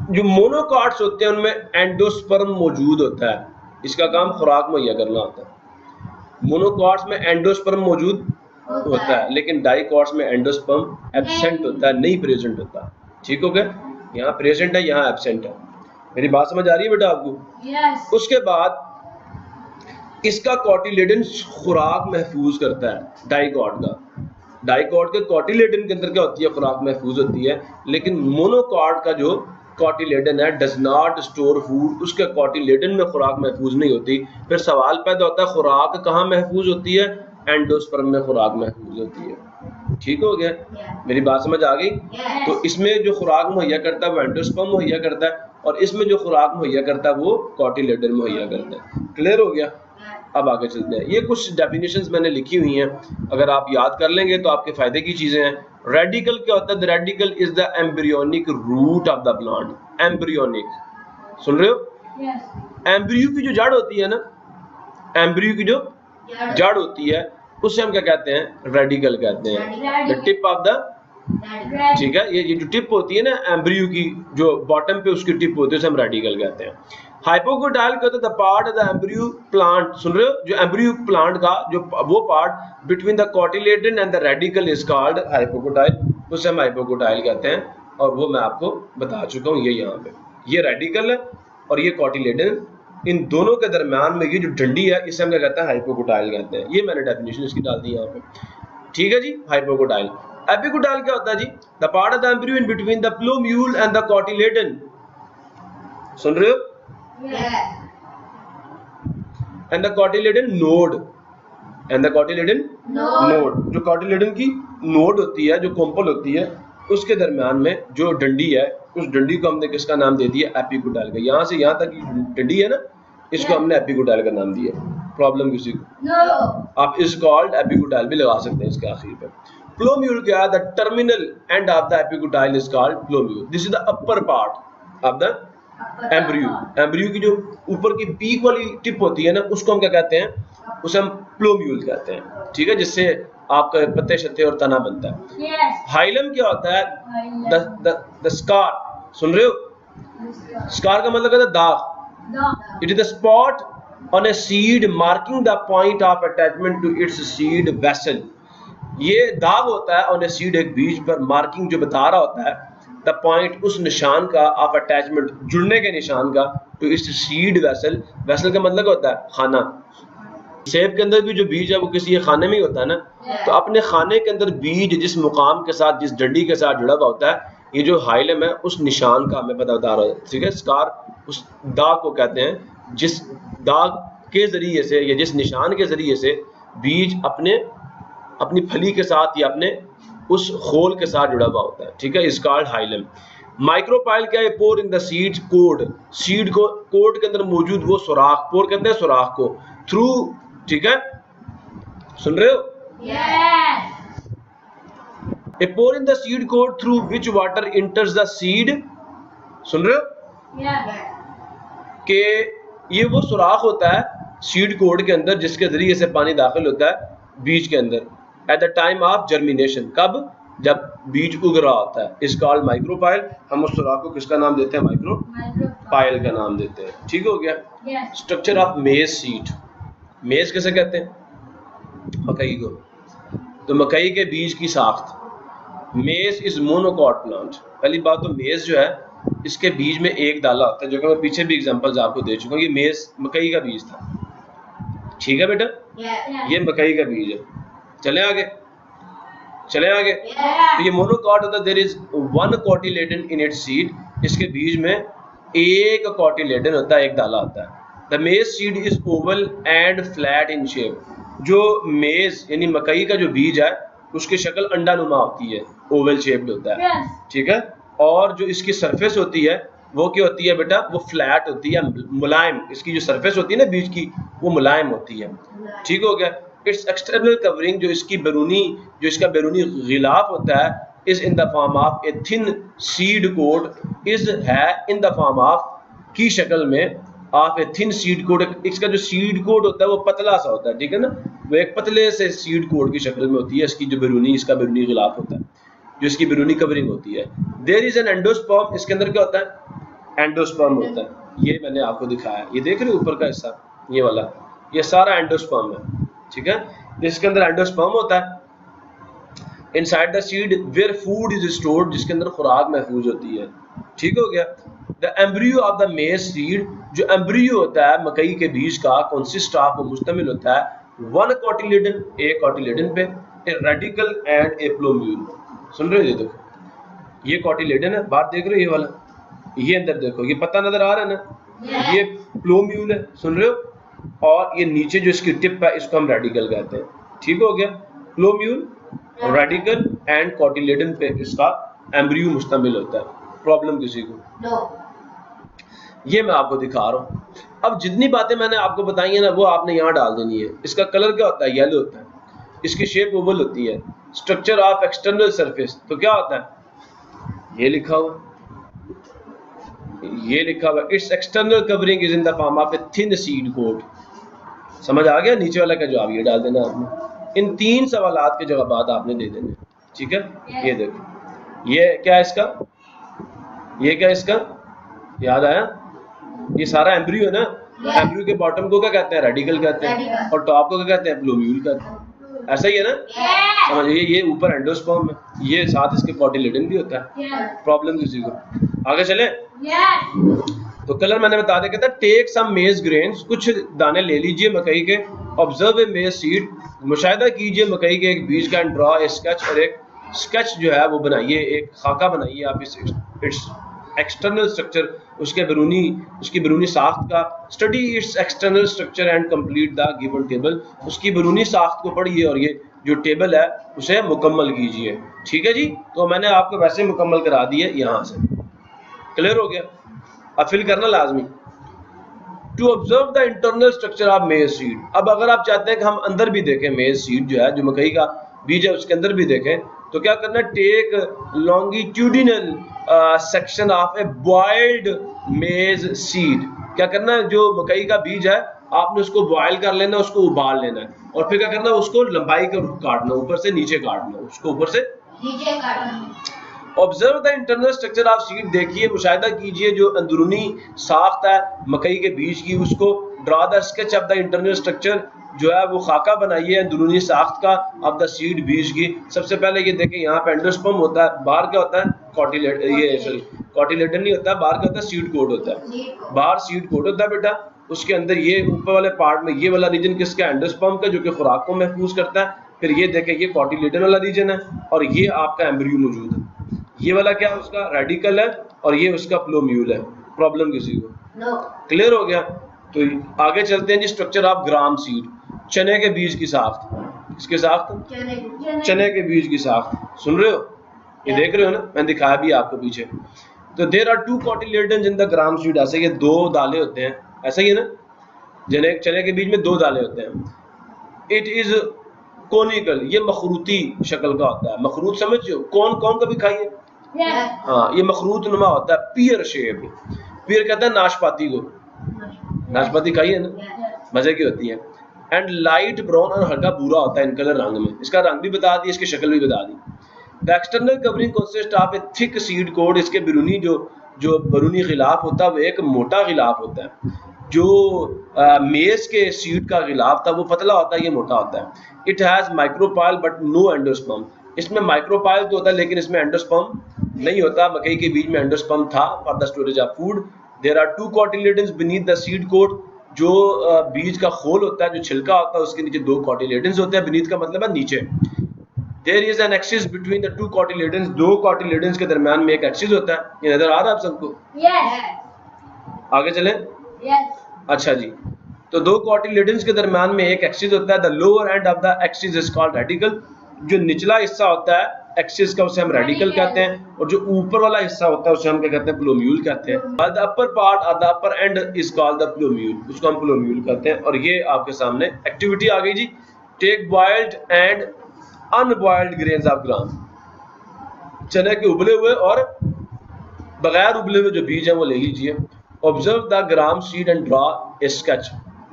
जो मोनोकॉट्स होते हैं उनमें एंडोस्पर्म मौजूद होता है, इसका काम खुराक मुहैया करना होता है। मोनोकॉट्स में एंडोस्पर्म मौजूद होता है, लेकिन डाइकॉट्स में एंडोस्पर्म एब्सेंट होता है, नहीं प्रेजेंट होता। ठीक हो गया, यहाँ प्रेजेंट है, यहाँ एब्सेंट है। मेरी बात समझ आ रही है बेटा आपको? उसके बाद इसका कॉटिलेडन खुराक महफूज करता है डाइकॉट का। डाइकॉट के कॉटिलेडन के अंदर क्या होती है, खुराक महफूज होती है, लेकिन मोनोकॉट का जो कॉटिलेडन है डज नॉट स्टोर फूड, उसके कॉटिलेडन में खुराक महफूज नहीं होती। फिर सवाल पैदा होता है खुराक कहाँ महफूज होती है, एंडोस्पर्म में खुराक महफूज होती है। ठीक हो गया, मेरी बात समझ आ गई? तो इसमें जो खुराक मुहैया करता है वो एंडोस्पर्म मुहैया करता है, और इसमें जो खुराक मुहैया करता है वो कॉटिलेडन मुहैया करता है। क्लियर हो गया? अब आगे चलते हैं। ये कुछ डेफिनेशंस मैंने लिखी हुई हैं, अगर आप याद कर लेंगे तो आपके फायदे की चीजें हैं। रेडिकल क्या होता है? The radicle is the embryonic root of the plant. Embryonic, सुन रहे हो? एम्ब्रियो की जो जड़ होती है ना, एम्ब्रियो की जो जड़ होती है उससे हम क्या कहते हैं? रेडिकल कहते हैं। द टिप ऑफ द, ठीक है, ये जो टिप होती है ना एम्ब्रियो की, जो बॉटम पे उसकी टिप होती है उसे हम रेडिकल कहते हैं। हाइपोकोटाइल कहते हैं the part of the embryo plant, सुन रहे हो? जो एम्ब्रियो प्लांट का जो वो part between the cotyledon and the radicle is called hypocotyl, उसे हम हाइपोकोटाइल कहते हैं, और वो मैं आपको बता चुका हूँ। ये यहाँ पे ये रेडिकल है और ये कॉटिलेडन, इन दोनों के दरम्यान में ये जो डंडी है इसे हम क्या कहते हैं? हाइपोकोटाइल कहते हैं। ये मैंने डेफिनेशन इसकी डाल दी यहाँ पे। ठीक है जी, हाइपोकोटाइल। एपिकोटाइल क्या होता है जी? The part of the embryo in between the plumule and the cotyledon, सुन रहे हो? And the cotyledon node, and the cotyledon node, जो कॉटिलेडन की नोड होती है, जो कोम्पल होती है, उसके दरम्यान में जो डंडी है, उस डंडी को हमने किसका नाम दे दिया? एपिकोटाइल का। यहाँ से यहाँ तक की डंडी है ना, इसको हमने एपिकोटाइल का नाम दिया। प्रॉब्लम किसी को? आप इस कॉल्ड एपिकोटाइल भी लगा सकते हैं इसके आखिर पे। प्लोम्यूल क्या है? The terminal end of the epicotyl is called plumule. This is the upper part of the embryo. Embryo की जो ऊपर की पीक वाली टिप होती है ना, उसको हम क्या कहते हैं? उसे हम प्लोम्यूल कहते हैं। ठीक है, जिससे आपका पत्ते शत्ते और तना बनता है। हाइलम क्या होता है? द स्कार, सुन रहे हो? स्कार का मतलब है दाग। It is the spot on a seed marking the point of attachment to its seed vessel. ये दाग होता है ऑन ए सीड, एक बीज पर मार्किंग जो बता रहा होता है द पॉइंट, उस निशान का, ऑफ अटैचमेंट, जुड़ने के निशान का, to its seed vessel. Vessel का मतलब होता है खाना। सेब के अंदर भी जो बीज है वो किसी खाने में ही होता है ना, तो अपने खाने के अंदर बीज जिस मुकाम के साथ, जिस डंडी के साथ जुड़ा हुआ होता है, ये जो हाइलम है उस निशान का हमें बता रहा है। ठीक है, स्कार उस दाग को कहते हैं जिस दाग के जरिए से या जिस निशान के जरिए से बीज अपनी फली के साथ या अपने उस खोल के साथ जुड़ा हुआ होता है। ठीक है, इज कॉल्ड हाइलम। माइक्रोपाइल क्या है? Pore in the seed coat, seed को कोड के अंदर मौजूद वो सुराख, पोर कहते हैं सुराख को, थ्रू, ठीक है, सुन रहे हो? A pore in the seed coat through which water enters the seed, सुन रहे हो? कि ये वो सुराख होता है सीड कोड के अंदर जिसके जरिए से पानी दाखिल होता है बीज के अंदर at the time of germination. कब? जब बीज उग रहा होता है। इस कॉल्ड माइक्रोपाइल। हम उस सुराख को किसका नाम देते हैं? माइक्रोपाइल का नाम देते हैं। ठीक हो गया। स्ट्रक्चर ऑफ मेज सीड, मेज किसे कहते हैं? मकई को। तो मकई के बीज की साख्त। मेज इज मोनोकॉट प्लांट। पहली बात तो मेज जो है इसके बीज में एक दाला होता है, जो कि मैं पीछे भी एग्जांपल्स आपको दे चुका हूँ। ये मेज मकई का बीज था। ठीक है बेटा, ये मकई का बीज है। चले आगे। तो ये मोनोकॉट होता है। There is one cotyledon in its seed. इसके बीज में एक कॉटिलेडन होता है, एक दाला होता है। The maize seed is Oval and flat in shape. जो मेज यानी मकई का जो बीज है उसकी शक्ल अंडानुमा होती है, ओवल शेप्ड होता है। ठीक है, और जो इसकी सरफेस होती है वो क्या होती है बेटा? वो फ्लैट होती है, मुलायम। इसकी जो सरफेस होती है ना बीज की, वो मुलायम होती है। ठीक हो गया। इट्स एक्सटर्नल कवरिंग, जो इसका बैरूनी गिलाफ होता है, is in the form of a thin seed coat, is है इन द फॉर्म ऑफ की शक्ल में of a thin seed coat. इसका जो सीड कोट होता है वो पतला सा होता है। ठीक है ना, वो एक पतले से सीड कोट की शक्ल में होती है। इसकी जो इसका बैरूनी गिलाफ होता है, जो इसकी बैरूनी कवरिंग होती है। There is an endosperm. इसके अंदर क्या होता है? एंडोस्पर्म होता है। ये मैंने आपको दिखाया, ये देख रहे हो ऊपर का हिस्सा, ये वाला, ये सारा एंडोस्पर्म है। ठीक है, इसके अंदर एंडोस्पर्म होता है। Inside the seed where food is stored, जिसके अंदर खुराक महफूज होती है। ठीक हो गया। The embryo of the maize seed, जो एम्ब्रियो होता है मकई के बीज का, कंसिस्ट ऑफ, मुश्तमिल होता है वन कोटिलेडन, एक कोटिलेडन पे, ए रेडिकल एंड ए प्लोम्यूल। सुन रहे हो? ये देखो ये कोटिलेडन है, बाहर देख रहे हो ये वाला, ये अंदर देखो, ये पत्ता नजर आ रहा है ना, ये प्लोम्यूल है, सुन रहे हो? और ये नीचे जो इसकी टिप है इसको हम रेडिकल कहते हैं। ठीक हो गया। प्लोम्यूल, रेडिकल एंड कोटिलेडन पे इसका एम्ब्रियो मुश्तमिल होता है। प्रॉब्लम किसी को? No. ये मैं आपको दिखा रहा हूँ। अब जितनी बातें मैंने आपको बताई है ना वो आपने यहाँ डाल देनी है। इसका कलर क्या होता है? येलो होता है। इसकी शेप ओवल होती है। स्ट्रक्चर ऑफ एक्सटर्नल सरफेस, तो क्या होता है? ये लिखा हुआ, ये लिखा हुआ its external covering is in the form of a thin seed coat. समझ आ गया? नीचे वाला का जवाब ये डाल देना आपने। इन 3 सवालात के जवाब आपने दे देने। ठीक है। ये देखो, ये क्या है इसका, ये क्या है इसका, याद आया? ये सारा एम्ब्रियो है ना। एम्ब्रियो के बॉटम को क्या कहते हैं? रेडिकल कहते हैं, और टॉप को क्या कहते हैं? प्लोम्यूल कहते हैं। ऐसा ही है ना? समझिए, ये ऊपर एंडोस्पर्म है, ये साथ इसके कोटिलेडन भी होता है। प्रॉब्लम किसी को? आगे चले। तो कलर मैंने बता दिया, कहता है टेक सम मेज ग्रेन्स, कुछ दाने ले लीजिए मकई के, ऑब्जर्व ए मेज सीड, मुशाहिदा कीजिए मकई के एक बीज का, एंड ड्रॉ ए स्केच, और एक स्केच जो है वो बनाइए, एक खाका बनाइए आप इट्स एक्सटर्नल स्ट्रक्चर, उसकी बैरूनी साख्त का। Study it's external structure and complete the given table, उसकी बैरूनी साख्त को पढ़िए और ये जो टेबल है उसे मुकम्मल कीजिए। ठीक है जी। तो मैंने आपको वैसे मुकम्मल करा दिए यहाँ से। क्लियर हो गया? अब फिल करना लाजमी। To observe the internal structure of maize seed, अब अगर आप चाहते हैं कि हम अंदर भी देखें, मेज सीड जो है, जो मकई का बीज है उसके अंदर भी देखें, तो क्या करना है? Take longitudinal section of a boiled maize seed. क्या करना है? जो मकई का बीज है आपने उसको बॉयल कर लेना, उसको उबाल लेना है, और फिर क्या करना है? उसको लंबाई का काटना, ऊपर से नीचे काटना, उसको ऊपर से नीचे काटना। Observe the internal structure of seed, देखिए मुशाहिदा कीजिए जो अंदरूनी साख्त है मकई के बीज की, उसको। Draw the sketch of the internal structure, जो है वो खाका बनाइए अंदरूनी साख्त का, ऑफ द सीड, बीज की। सबसे पहले ये देखें, यहाँ पे एंडोस्पर्म होता है, बाहर क्या होता है? कोटिलेडन, ये सॉरी कोटिलेडन नहीं होता, बाहर क्या होता है? सीड कोट होता है। बाहर सीड कोट होता है बेटा, उसके अंदर ये ऊपर वाले पार्ट में ये वाला रीजन किसका? एंडोस्पर्म का, जो कि खुराक को महफूज करता है। फिर ये देखें, ये कोटिलेडन वाला रीजन है, और ये आपका एम्ब्रियो मौजूद है। ये वाला क्या है? उसका रेडिकल है, और ये उसका प्लोम्यूल है। प्रॉब्लम किसी को? No. क्लियर हो गया? तो आगे चलते हैं जी। स्ट्रक्चर ऑफ ग्राम सीड, चने के बीज की साख्त। किसके साख्त? चने के बीज की साख्त। सुन रहे हो? ये देख रहे हो ना, मैंने दिखाया भी आपको पीछे। तो there are 2 cotyledons in the gram seed, ऐसे ये 2 दाले होते हैं, ऐसा ही है ना? चने के बीज में 2 दाले होते हैं। इट इज कोनिकल, ये मखरूती शक्ल का होता है। मखरूत समझते हो? कौन कभी खाइए? हाँ, ये मखरूत नुमा होता है, पियर शेप। पियर कहता है नाशपाती को, नाशपाती खाइए ना, मजे की होती है। एंड लाइट ब्राउन, और हल्का भूरा होता है इन कलर, रंग में। इसका रंग भी बता दी, इसकी शक्ल भी बता दी। The external covering consist of a thick seed coat, इसके बैरूनी जो बैरूनी गिलाफ होता है वो एक मोटा गिलाफ होता है। जो मेज के सीड का गिलाफ था वो पतला होता है, ये मोटा होता है। It has micropyle but no endosperm, इसमें माइक्रोपाइल तो होता है लेकिन इसमें एंडोस्पर्म नहीं होता। मकई के बीज में एंडोस्पर्म था for the storage of food. There are 2 cotyledons beneath the seed coat, जो बीज का खोल होता है, जो छिलका होता है, उसके नीचे 2 कोटिलेडन्स होते हैं। बीनीथ का मतलब है नीचे। There is an axis between the 2 cotyledons, 2 cotyledons के दरमियान में एक एक्सिस होता है। ये नजर आ रहा है आप सबको? Yes. आगे चलें। Yes. अच्छा जी। तो 2 कोटिलेडन्स के दरमियान में एक एक्सिस होता है। The lower and of the axis is called radical, जो निचला हिस्सा होता है एक्सिस का उसे हम रेडिकल कहते हैं, और जो ऊपर वाला हिस्सा होता है उसे हम क्या कहते हैं? प्लोम्यूल कहते हैं। द अपर पार्ट और the upper end is called the plumule, उसको हम प्लोम्यूल कहते हैं। और ये आपके सामने एक्टिविटी आ गई जी। Take boiled and unboiled grains of gram, चने के उबले हुए और बगैर उबले हुए जो बीज है वो ले लीजिए। Observe the gram seed and draw a sketch,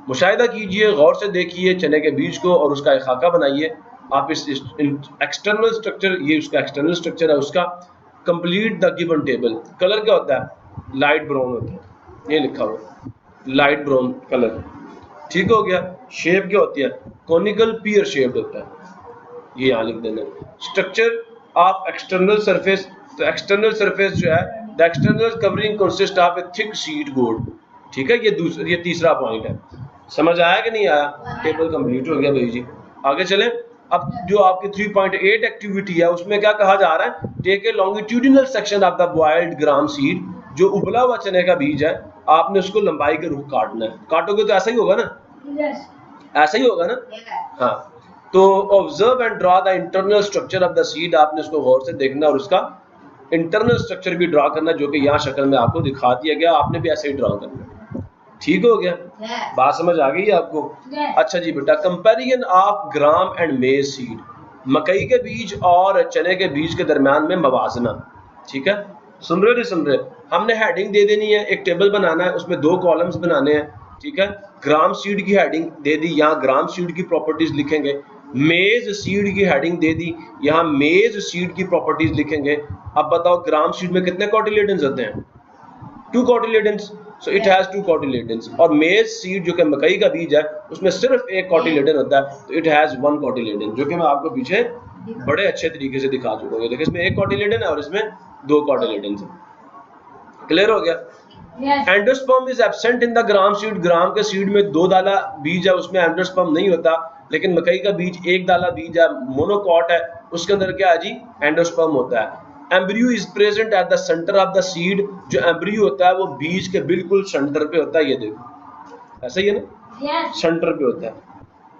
मुशाहिदा कीजिए, गौर से देखिए चने के बीज को और उसका एक खाका बनाइए। आप इस एक्सटर्नल स्ट्रक्चर, ये उसका एक्सटर्नल स्ट्रक्चर है उसका। Complete the given table. Colour क्या होता है? लाइट ब्राउन होता है, ये लिखा हुआ लाइट ब्राउन कलर। ठीक हो गया। शेप क्या होती है? कॉनिकल पियर शेप्ड होता है। ये यहाँ लिख देना। स्ट्रक्चर ऑफ एक्सटर्नल सरफेस, तो एक्सटर्नल सरफेस जो है, the external covering consist of a thick sheet board. ठीक है, ये तीसरा पॉइंट है। समझ आया कि नहीं आया? टेबल कंप्लीट हो गया भाई जी। आगे चलें। अब जो आपकी 3.8 एक्टिविटी है उसमें क्या कहा जा रहा है? Take a longitudinal section of the boiled gram seed, जो उबला हुआ चने का बीज है, आपने उसको लंबाई के रूप काटना है। काटोगे तो ऐसा ही होगा ना? Yes. ऐसा ही होगा ना? Yes. हाँ, तो observe and draw the internal structure of the seed, आपने उसको गौर से देखना और उसका इंटरनल स्ट्रक्चर भी ड्रॉ करना, जो कि यहाँ शक्ल में आपको दिखा दिया गया, आपने भी ऐसे ही ड्रॉ करना। ठीक हो गया? Yes. बात समझ आ गई आपको? Yes. अच्छा जी बेटा, कंपैरिजन ऑफ ग्राम एंड मेज सीड, मकई के बीज और चने के बीज के दरमियान में मवाजना। ठीक है, सुन रहे हो नहीं सुन रहे? हमने हेडिंग दे देनी है, एक टेबल बनाना है, उसमें 2 कॉलम्स बनाने हैं। ठीक है, ग्राम सीड की हेडिंग दे दी, यहाँ ग्राम सीड की प्रॉपर्टीज लिखेंगे। मेज सीड की हेडिंग दे दी, यहाँ मेज सीड की प्रॉपर्टीज लिखेंगे। अब बताओ ग्राम सीड में कितने कॉटिलेडन्स होते हैं? 2 cotyledons, so it has 2 cotyledons. और मेज सीड जो कि मकई का बीज है, उसमें सिर्फ एक कॉटिलेडन होता है, तो इट हैज 1 कॉटिलेडन, जो कि मैं आपको पीछे बड़े अच्छे तरीके से दिखा चुका हूँ। देखिए, इसमें 1 कॉटिलेडन है और इसमें 2 कॉटिलेडन्स है। क्लियर हो गया? Yes. Endosperm is absent in the gram seed, gram के सीड में 2 दाला बीज है, उसमें एंडोस्पर्म नहीं होता। लेकिन मकई का बीज 1 दाला बीज है, मोनोकॉट है, उसके अंदर क्या है जी? एंडोस्पर्म होता है। Embryo is present at the centre of the seed, जो एम्ब्रियो होता है वो बीज के बिल्कुल सेंटर पे होता है। ये देखो, ऐसा ही है ना? Yes. सेंटर पे होता है।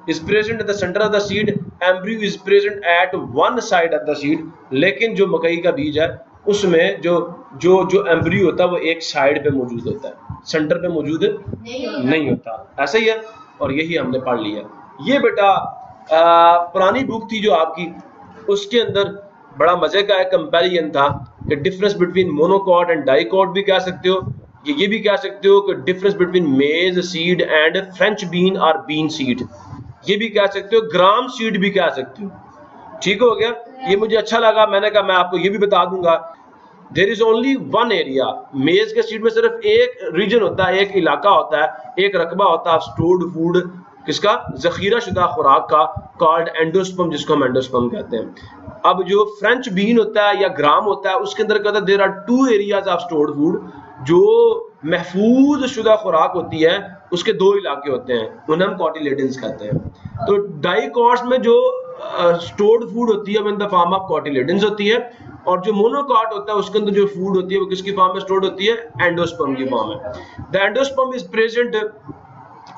is present at the center of the seed, embryo is present at one side of the seed। लेकिन जो मकई का बीज है उसमें जो जो जो एम्ब्रियो होता है वो एक साइड पे मौजूद होता है, सेंटर पे मौजूद नहीं होता। ऐसा ही है, और यही हमने पढ़ लिया। ये बेटा पुरानी बुक थी जो आपकी, उसके अंदर बड़ा मजे का एक कंपैरिजन था कि difference between monocot and dicot भी कह सकते हो, ये भी कह सकते हो कि डिफरेंस बिटवीन मेज सीड एंड फ्रेंच बीन और बीन सीड, ये भी कह सकते हो, ग्राम सीड भी कह सकते हो। ठीक हो गया? ये मुझे अच्छा लगा, मैंने कहा मैं आपको ये भी बता दूंगा। There is only one area, maize के सीड में सिर्फ एक रीजन होता है, एक इलाका होता है, एक रकबा होता है स्टोर्ड फूड, किसका? जखीरा शुदा खुराक का, कॉल्ड एंडोस्पर्म, जिसको हम एंडोस्पर्म कहते हैं। अब जो फ्रेंच बीन होता है या ग्राम होता है, उसके अंदर क्या होता है? There are 2 areas of stored food, जो महफूज शुदा खुराक होती है उसके 2 इलाके होते हैं, उन्हें हम कॉटिलेडन्स कहते हैं। तो डाइकॉट्स में जो स्टोर्ड फूड होती है वो इन द फॉर्म ऑफ कॉटिलेडन्स होती है, और जो मोनोकॉट होता है उसके अंदर जो फूड होती है वो किसकी फॉर्म में स्टोर्ड होती है? एंडोस्पर्म की फॉर्म में। The endosperm is present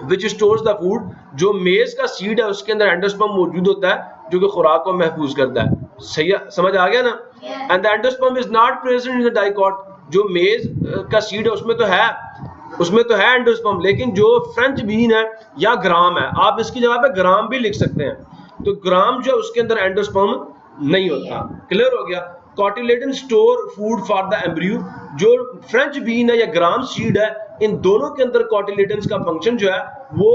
which stores the food, जो मेज का सीड है उसके अंदर एंडोस्पर्म मौजूद होता है जो कि खुराक को महफूज करता है। सही समझ आ गया ना? And the endosperm is not present in the dicot, जो मेज का सीड है उसमें तो है एंडोस्पर्म, लेकिन जो फ्रेंच बीन है या ग्राम है, आप इसकी जगह पे ग्राम भी लिख सकते हैं, तो ग्राम जो है उसके अंदर एंडोस्पर्म नहीं होता। क्लियर हो गया? Cotyledon store food for the embryo, जो फ्रेंच बीन है या ग्राम सीड है, इन दोनों के अंदर कॉटिलेडन्स का फंक्शन जो है वो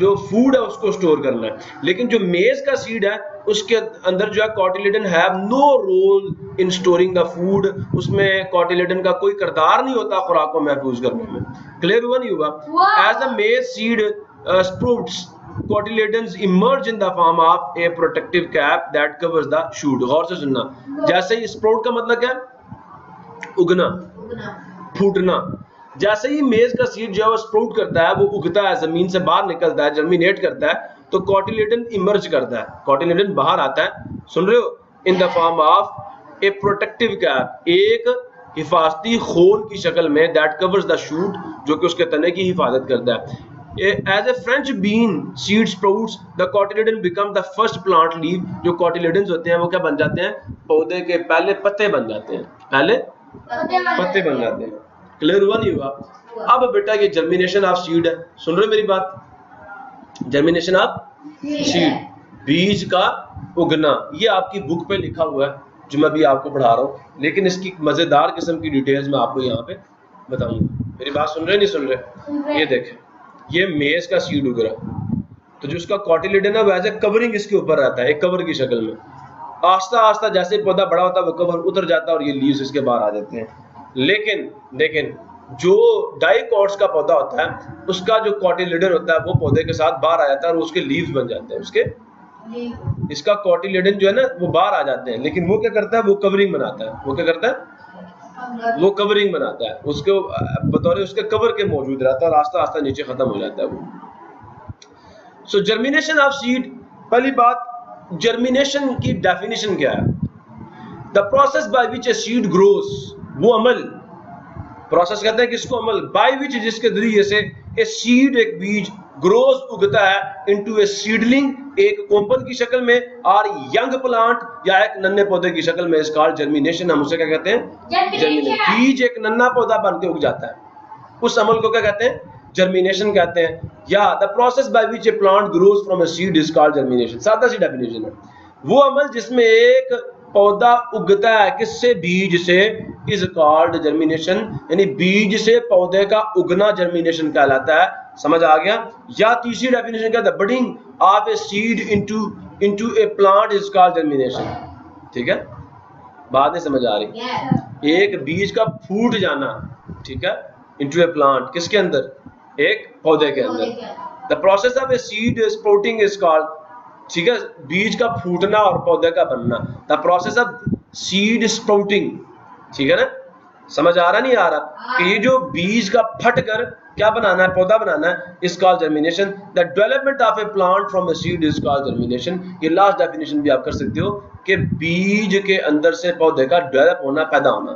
जो फूड है उसको स्टोर करना है। लेकिन जो मेज का सीड है उसके अंदर जो है cotyledon have no role in storing the food, उसमें कॉटिलेडन का कोई किरदार नहीं होता खुराक को महफूज करने में। क्लियर हुआ नहीं हुआ? As the maize seed स्प्रूट्स, cotyledons emerge in the form of a protective cap that covers the shoot। गौर से सुनना, जैसे ही स्प्राउट का मतलब क्या है? उगना, फूटना। जैसे ही मेज का सीड जो है वो स्प्राउट करता है, वो उगता है, जमीन से बाहर निकलता है, जर्मिनेट करता है, तो कॉटिलेडन इमर्ज करता है, कॉटिलेडन बाहर आता है। सुन रहे हो? इन the form of A protective cap, एक हिफाजती खोल की शक्ल में, दैट कवर्स द शूट, जो कि उसके तने की हिफाजत करता है। As a French bean seed sprouts, the cotyledon become the first plant leaf। जो cotyledons होते हैं वो क्या बन जाते हैं? पौधे के पहले पत्ते बन जाते हैं, पहले पत्ते बन जाते हैं। क्लियर हुआ नहीं हुआ? अब बेटा ये जर्मिनेशन ऑफ सीड है, सुन रहे हो मेरी बात? जर्मिनेशन ऑफ सीड, बीज का उगना, ये आपकी बुक पे लिखा हुआ है जो मैं अभी आपको पढ़ा रहा हूँ, लेकिन इसकी मजेदार किस्म की डिटेल्स मैं आपको यहाँ पे बताऊंगा। मेरी बात सुन रहे नहीं सुन रहे? ये देखें, ये मेज का सीड उग रहा, तो जो उसका कॉटिलेडन है वो एज ए कवरिंग इसके ऊपर रहता है, एक कवर की शक्ल में। आस्ता आस्ता जैसे पौधा बड़ा होता है वो कवर उतर जाता है और ये लीव्स इसके बाहर आ जाते हैं। लेकिन जो डाइकॉट्स का पौधा होता है उसका जो कॉटिलेडन होता है वो पौधे के साथ बाहर आ जाता है और उसके लीव्स बन जाते हैं, उसके लीफ इसका कोटिलेडन जो है ना वो बाहर आ जाते हैं, लेकिन वो क्या करता है, वो कवरिंग बनाता है। वो क्या करता है, वो कवरिंग बनाता है, उसके बतौर उसके कवर के मौजूद रहता है और आस्ता आस्ता नीचे खत्म हो जाता है वो। सो जर्मिनेशन ऑफ सीड, पहली बात जर्मिनेशन की डेफिनेशन क्या है? The process by which a seed grows, वो अमल, प्रोसेस कहते हैं किसको, अमल, बाय विच, जिसके जरिए से ए सीड, एक बीज, ग्रोस, उगता है, इनटू ए सीडलिंग, एक कोंपल की शक्ल में, और यंग प्लांट, या एक नन्हे पौधे की शक्ल में, इस कॉल्ड जर्मिनेशन। हम उसे क्या कहते हैं, जर्मिनेशन। बीज एक नन्हा पौधा बन के उग जाता है, उस अमल को क्या कहते हैं, जर्मिनेशन कहते हैं। या the process by which a plant grows from a seed is called germination. सादा सी डेफिनेशन है, वो अमल जिसमें एक पौधा उगता है, किससे, बीज से, इज कॉल्ड जर्मिनेशन, यानी बीज से पौधे का उगना जर्मिनेशन कहलाता है। समझ आ गया? या तीसरी डेफिनेशन क्या है, budding of a seed into A plant is called germination. ठीक है, बात नहीं समझ आ रही? एक बीज का फूट जाना, ठीक है, इनटू ए प्लांट, किसके अंदर, एक पौधे के अंदर। The process of a seed sprouting is called, ठीक है, बीज का फूटना और पौधे का बनना, the process of seed sprouting. ठीक है ना, समझ आ रहा नहीं आ रहा कि ये जो बीज का फट कर क्या बनाना है, पौधा बनाना है, is called germination. The development of A plant from a seed is called germination. ये लास्ट डेफिनेशन भी आप कर सकते हो कि बीज के अंदर से पौधे का डेवलप होना, पैदा होना,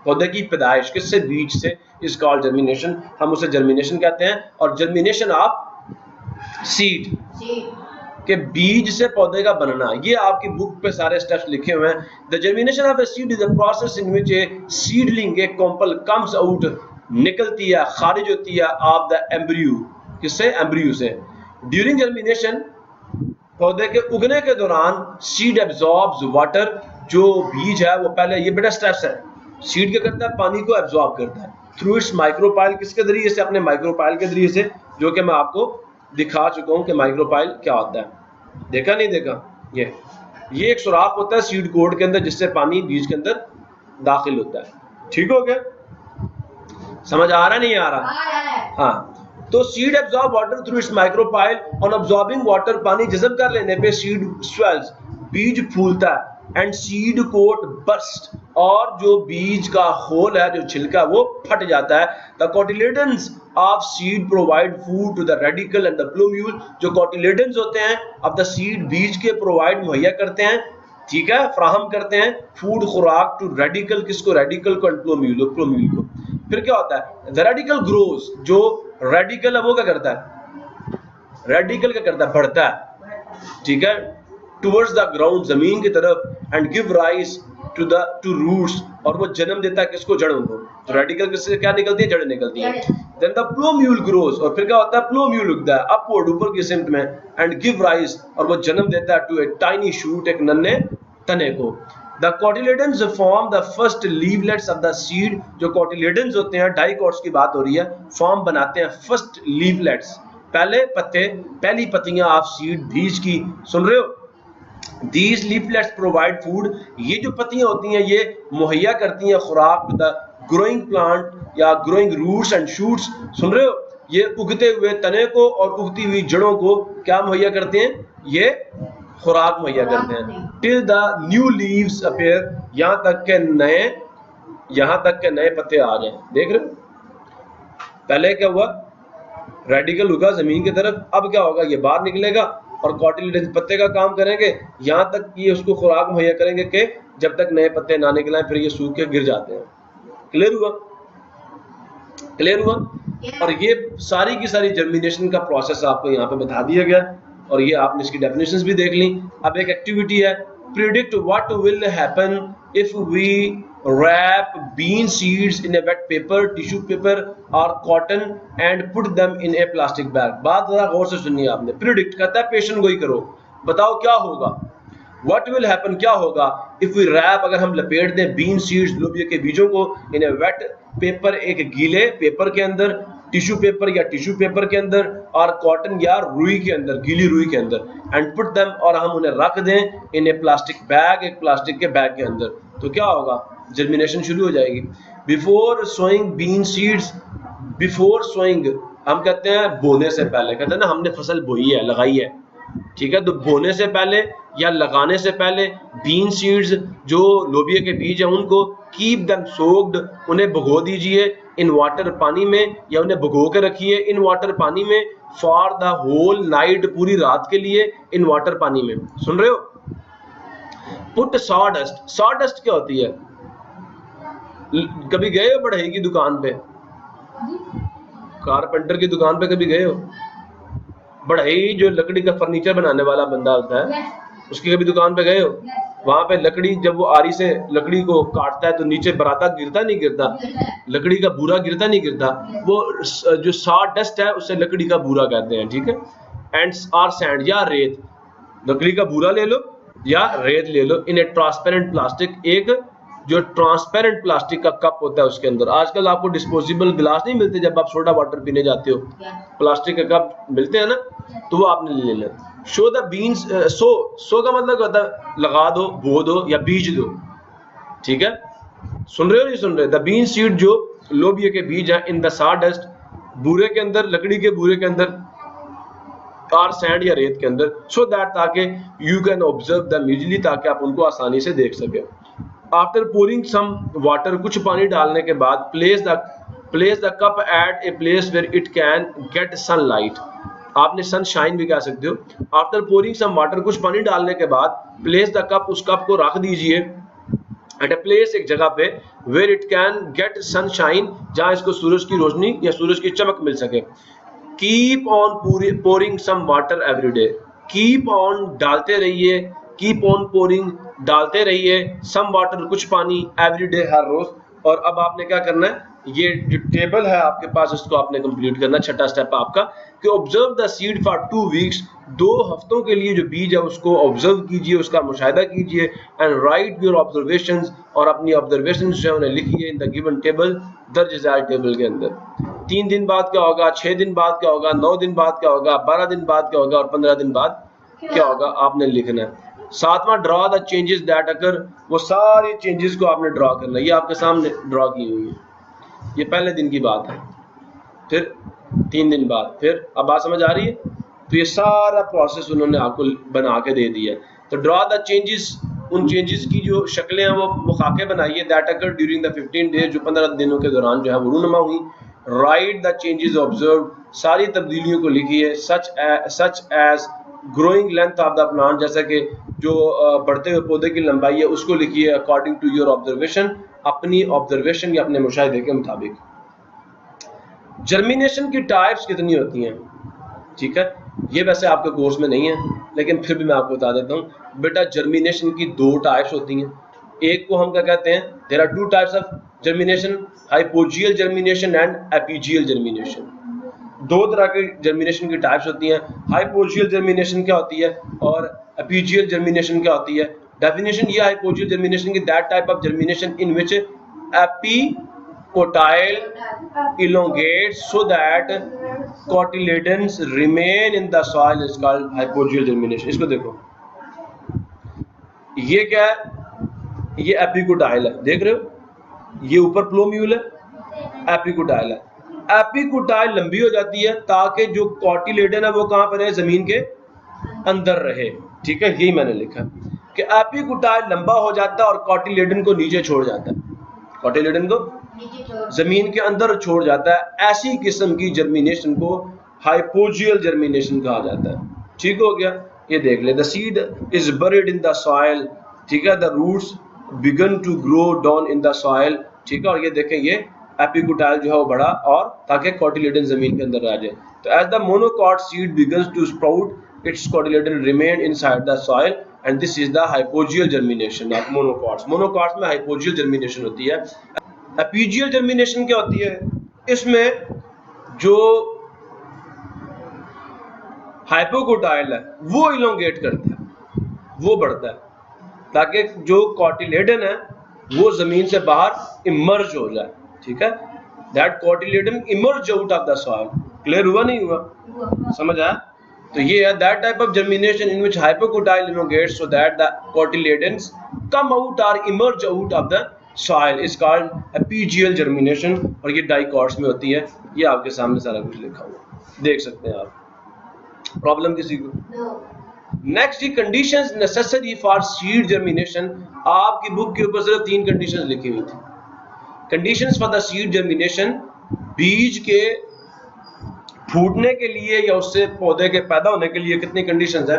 पौधे की पैदाइश किससे, बीज से, इज कॉल्ड जर्मिनेशन। हम उसे जर्मिनेशन कहते हैं। और जर्मिनेशन ऑफ सीड, के बीज से पौधे का बनना, ये आपकी बुक पे सारे स्टेप्स लिखे हुए हैं। The germination of a seed is a process in which A seedling, A Compal, comes out, निकलती है, खारिज होती है, ऑफ द एम्ब्रियो, किससे, एम्ब्रियो से। ड्यूरिंग जर्मिनेशन, पौधे के उगने के दौरान, सीड एब्जॉर्ब्स वाटर, जो बीज है वो पहले, ये बेटा स्टेप्स है, सीड क्या करता है, पानी को एब्जॉर्ब करता है थ्रू इट्स माइक्रोपाइल, किसके जरिए से, अपने माइक्रोपाइल के जरिए से, जो कि मैं आपको दिखा चुका हूं कि माइक्रोपाइल क्या होता है। देखा नहीं देखा? ये एक सुराख होता है सीड कोड के अंदर, जिससे पानी बीज के अंदर दाखिल होता है। ठीक हो गया? समझ आ रहा नहीं आ रहा? हाँ, तो seed absorb water through it's micropyle, on absorbing water, पानी जज़ब कर लेने पे सीड स्वेल्स, बीज फूलता है, एंड सीड कोट बर्स्ट, और जो बीज का होल है, जो छिलका, वो फट जाता है। The cotyledons of seed provide food to the radicle and the plumule, जो कोटिलेडन्स होते हैं ऑफ द सीड, बीज के प्रोवाइड मुहैया करते हैं, ठीक है, फराहम करते हैं फूड, खुराक, टू रेडिकल, किसको, रेडिकल को, एंड प्लूम्यूल को। फिर क्या होता है, द रेडिकल ग्रोज, जो रेडिकल है वो क्या करता है, रेडिकल क्या करता है, बढ़ता है, ठीक है, टुवर्ड्स द ग्राउंड, जमीन की तरफ, and give rise to roots, और वो जन्म देता है किसको, जड़ों को। तो रेडिकल किससे क्या निकलती है, जड़ें निकलती हैं। देन द प्लूम्यूल ग्रोज, और फिर क्या होता है, प्लूम्यूल उगता है अपवर्ड, ऊपर की सिमत में, एंड गिव राइज, और वो जन्म देता है टू ए टाइनी शूट, एक नन्हे तने को। The cotyledons form the first leaflets of the seed, जो cotyledons होते हैं, डाइकोट्स की बात हो रही है, फॉर्म बनाते हैं फर्स्ट लीवलेट्स, पहले पत्ते, पहली पत्तियां ऑफ सीड, बीज की। सुन रहे हो? These leaflets provide food, ये जो पत्तियां होती हैं ये मुहैया करती हैं खुराक, द ग्रोइंग प्लांट या ग्रोइंग रूट्स एंड शूट्स। सुन रहे हो? ये उगते हुए तने को और उगती हुई जड़ों को क्या मुहैया करते हैं, ये खुराक मुहैया करते हैं। Till the new leaves appear, यहाँ तक के नए पत्ते आ जाए। देख रहे हो? पहले क्या हुआ, रेडिकल उगा जमीन की तरफ, अब क्या होगा, ये बाहर निकलेगा और कोटिलेडन्स पत्ते का काम करेंगे, यहाँ तक ये उसको खुराक मुहैया करेंगे कि जब तक नए पत्ते ना निकलें, फिर ये सूख के गिर जाते हैं। क्लियर हुआ? क्लियर हुआ? और ये सारी की सारी जर्मिनेशन का प्रोसेस आपको यहाँ पे बता दिया गया, और ये आपने इसकी डेफिनेशंस भी देख ली। अब एक एक्टिविटी है, predict what will happen if we wrap bean seeds in a wet paper, tissue paper और cotton and put them in a plastic bag. बात जरा गौर से सुनिए आपने। प्रिडिक्ट कहता है पेशन गोई करो, बताओ क्या होगा, व्हाट विल हैपन क्या होगा, इफ वी रैप, अगर हम लपेट दें, बीन सीड्स, लोबिया के बीजों को, इन ए वेट पेपर, एक गीले पेपर के अंदर, टिश्यू पेपर या टिश्यू पेपर के अंदर, और कॉटन या रुई के अंदर, गीली रुई के अंदर, एंड पुट देम, और हम उन्हें रख दें, इन ए प्लास्टिक बैग, एक प्लास्टिक के बैग के अंदर। तो क्या होगा, जर्मिनेशन शुरू हो जाएगी। Before sowing bean seeds, before sowing हम कहते हैं बोने से पहले, कहते हैं ना हमने फसल बोई है, लगाई है, ठीक है, तो बोने से पहले या लगाने से पहले बीन सीड्स जो लोबिया के बीज हैं उनको कीप देम सोक्ड, उन्हें भिगो दीजिए इन वाटर पानी में, या उन्हें भिगो के रखिए इन वाटर पानी में फॉर द होल नाइट, पूरी रात के लिए इन वाटर पानी में। सुन रहे हो? पुट सॉडस्ट, सॉडस्ट क्या होती है? कभी गए हो बढ़ई की दुकान पे, कारपेंटर की दुकान पे कभी गए हो? बढ़ई जो लकड़ी का फर्नीचर बनाने वाला बंदा होता है, उसकी कभी दुकान पे गए हो? वहां पे लकड़ी जब वो आरी से लकड़ी को काटता है तो नीचे बराता गिरता नहीं गिरता, लकड़ी का बूरा गिरता नहीं गिरता, वो जो सॉडस्ट है उससे लकड़ी का बूरा कहते हैं, ठीक है। एंड आर सैंड या रेत, लकड़ी का बूरा ले लो या रेत ले लो इन ए ट्रांसपेरेंट प्लास्टिक, एक जो ट्रांसपेरेंट प्लास्टिक का कप होता है उसके अंदर। आजकल आपको डिस्पोजेबल गिलास नहीं मिलते जब आप सोडा वाटर पीने जाते हो, प्लास्टिक के कप मिलते हैं ना, तो वो आपने ले लेना। शो द बीन्स, सो का मतलब होता है लगा दो, बो दो या बीज दो, ठीक है। सुन रहे हो नहीं सुन रहे? द बीन सीड जो लोबिया के बीज है इन द सॉडस्ट, बूरे के अंदर, लकड़ी के बूरे के अंदर, और सैंड या रेत के अंदर, सो दैट ताकि you can observe them easily, ताकि आप उनको आसानी से देख सके। आफ्टर पोरिंग सम वाटर, कुछ पानी डालने के बाद, place the cup at a place where it can get sunlight, आपने सनशाइन भी कह सकते हो। आफ्टर पोरिंग सम वाटर, कुछ पानी डालने के बाद, प्लेस द कप, उस कप को रख दीजिए एट ए प्लेस, एक जगह पे, where it can get sunshine, जहां इसको सूरज की रोशनी या सूरज की चमक मिल सके। Keep on pouring some water every day, keep on डालते रहिए, कीप ऑन पोरिंग डालते रहिए, सम वाटर कुछ पानी, एवरी डे हर रोज। और अब आपने क्या करना है, ये जो टेबल है आपके पास इसको आपने कंप्लीट करना। छठा स्टेप आपका कि observe the seed for 2 weeks, 2 हफ्तों के लिए जो बीज है उसको ऑब्जर्व कीजिए, उसका मुशाहिदा कीजिए। एंड राइट योर ऑब्जर्वेशंस, और अपनी ऑब्जर्वेशंस जो है उन्हें लिखिए इन द गिवन टेबल, दर्ज झैल टेबल के अंदर। 3 दिन बाद क्या होगा, 6 दिन बाद क्या होगा, 9 दिन बाद क्या होगा, 12 दिन बाद क्या होगा और 15 दिन बाद क्या होगा, आपने लिखना है। 7वां draw the changes that occur, वो सारे चेंजेस को आपने ड्रॉ करना है। ये आपके सामने ड्रॉ की हुई है, ये पहले दिन की बात है, फिर 3 दिन बाद, फिर अब बात समझ आ रही है? तो ये सारा प्रोसेस उन्होंने आपको बना के दे दिया है। तो ड्रॉ द चेंजेस, उन चेंजेस की जो शक्लें हैं वो खाके बनाइए, that occur during the 15 days, जो 15 दिनों के दौरान जो है वो रूनुमा हुई। राइट द चेंजेस ऑब्जर्व, सारी तब्दीलियों को लिखिए। Such as growing length of the plant, जैसा कि जो बढ़ते हुए पौधे की लंबाई है उसको लिखिए अकॉर्डिंग टू योर ऑब्जर्वेशन, अपनी ऑब्जर्वेशन या अपने मुशाहिदे के मुताबिक। जर्मिनेशन की टाइप्स कितनी होती हैं, ठीक है, ये वैसे आपके कोर्स में नहीं है लेकिन फिर भी मैं आपको बता देता हूँ। बेटा जर्मिनेशन की 2 टाइप्स होती हैं। एक को हम क्या कहते हैं, there are 2 types of germination, hypogeal germination and epigeal germination. 2 तरह के जर्मिनेशन की टाइप्स होती हैं। हाइपोजियल जर्मिनेशन क्या होती है और एपिजियल जर्मिनेशन क्या होती है। डेफिनेशन ये हाइपोजियल जर्मिनेशन की that type of germination in which epicotyl elongates so that cotyledons remain in the soil is called hypogeal germination। इसको देखो, ये क्या है, ये एपिकोटाइल है, देख रहे हो, ये ऊपर प्लोम्यूल है, एपिकोटाइल है। एपिकोटाइल लंबी हो जाती है ताकि जो कॉटिलेडन है वो कहां पर है, जमीन के अंदर रहे, ठीक है, यही मैंने लिखा कि एपिकोटाइल लंबा हो जाता है और कॉटिलेडन को नीचे छोड़ जाता है, कॉटिलेडन को जमीन के अंदर छोड़ जाता है। ऐसी किस्म की जर्मिनेशन को हाइपोजियल जर्मिनेशन कहा जाता है। ठीक हो गया, ये देख ले, the seed is buried in the soil, ठीक है, the roots begin to grow down in the soil, ठीक है, और ये देखें ये एपिकोटाइल जो है वो बड़ा, और ताकि कॉटिलेडन जमीन के अंदर आ जाए। तो as the monocot seed begins to sprout its cotyledon remain inside the soil and this is the hypogeal germination of monocots. Monocots में हाइपोजियल जर्मिनेशन होती है। एपिजियल जर्मिनेशन क्या होती है, इसमें जो हाइपोकोटाइल है वो इलोंगेट करता है, वो बढ़ता है ताकि जो कॉटिलेडन है वो जमीन से बाहर इमर्ज हो जाए, ठीक है, that cotyledon emerge out of the soil. Clear हुआ नहीं हुआ, समझ आया? तो ये है that type of germination in which hypocotyl elongates so that the cotyledons come out और emerge out of the soil is called epigeal germination, और ये डाइकॉट्स में होती है। ये आपके सामने सारा कुछ लिखा हुआ देख सकते हैं आप। प्रॉब्लम किसी को? नेक्स्ट जी conditions necessary for seed germination. आपकी बुक के ऊपर सिर्फ 3 कंडीशंस लिखी हुई थी। Conditions for the seed germination, बीज के फूटने के लिए या उससे पौधे के पैदा होने के लिए कितनी कंडीशंस है?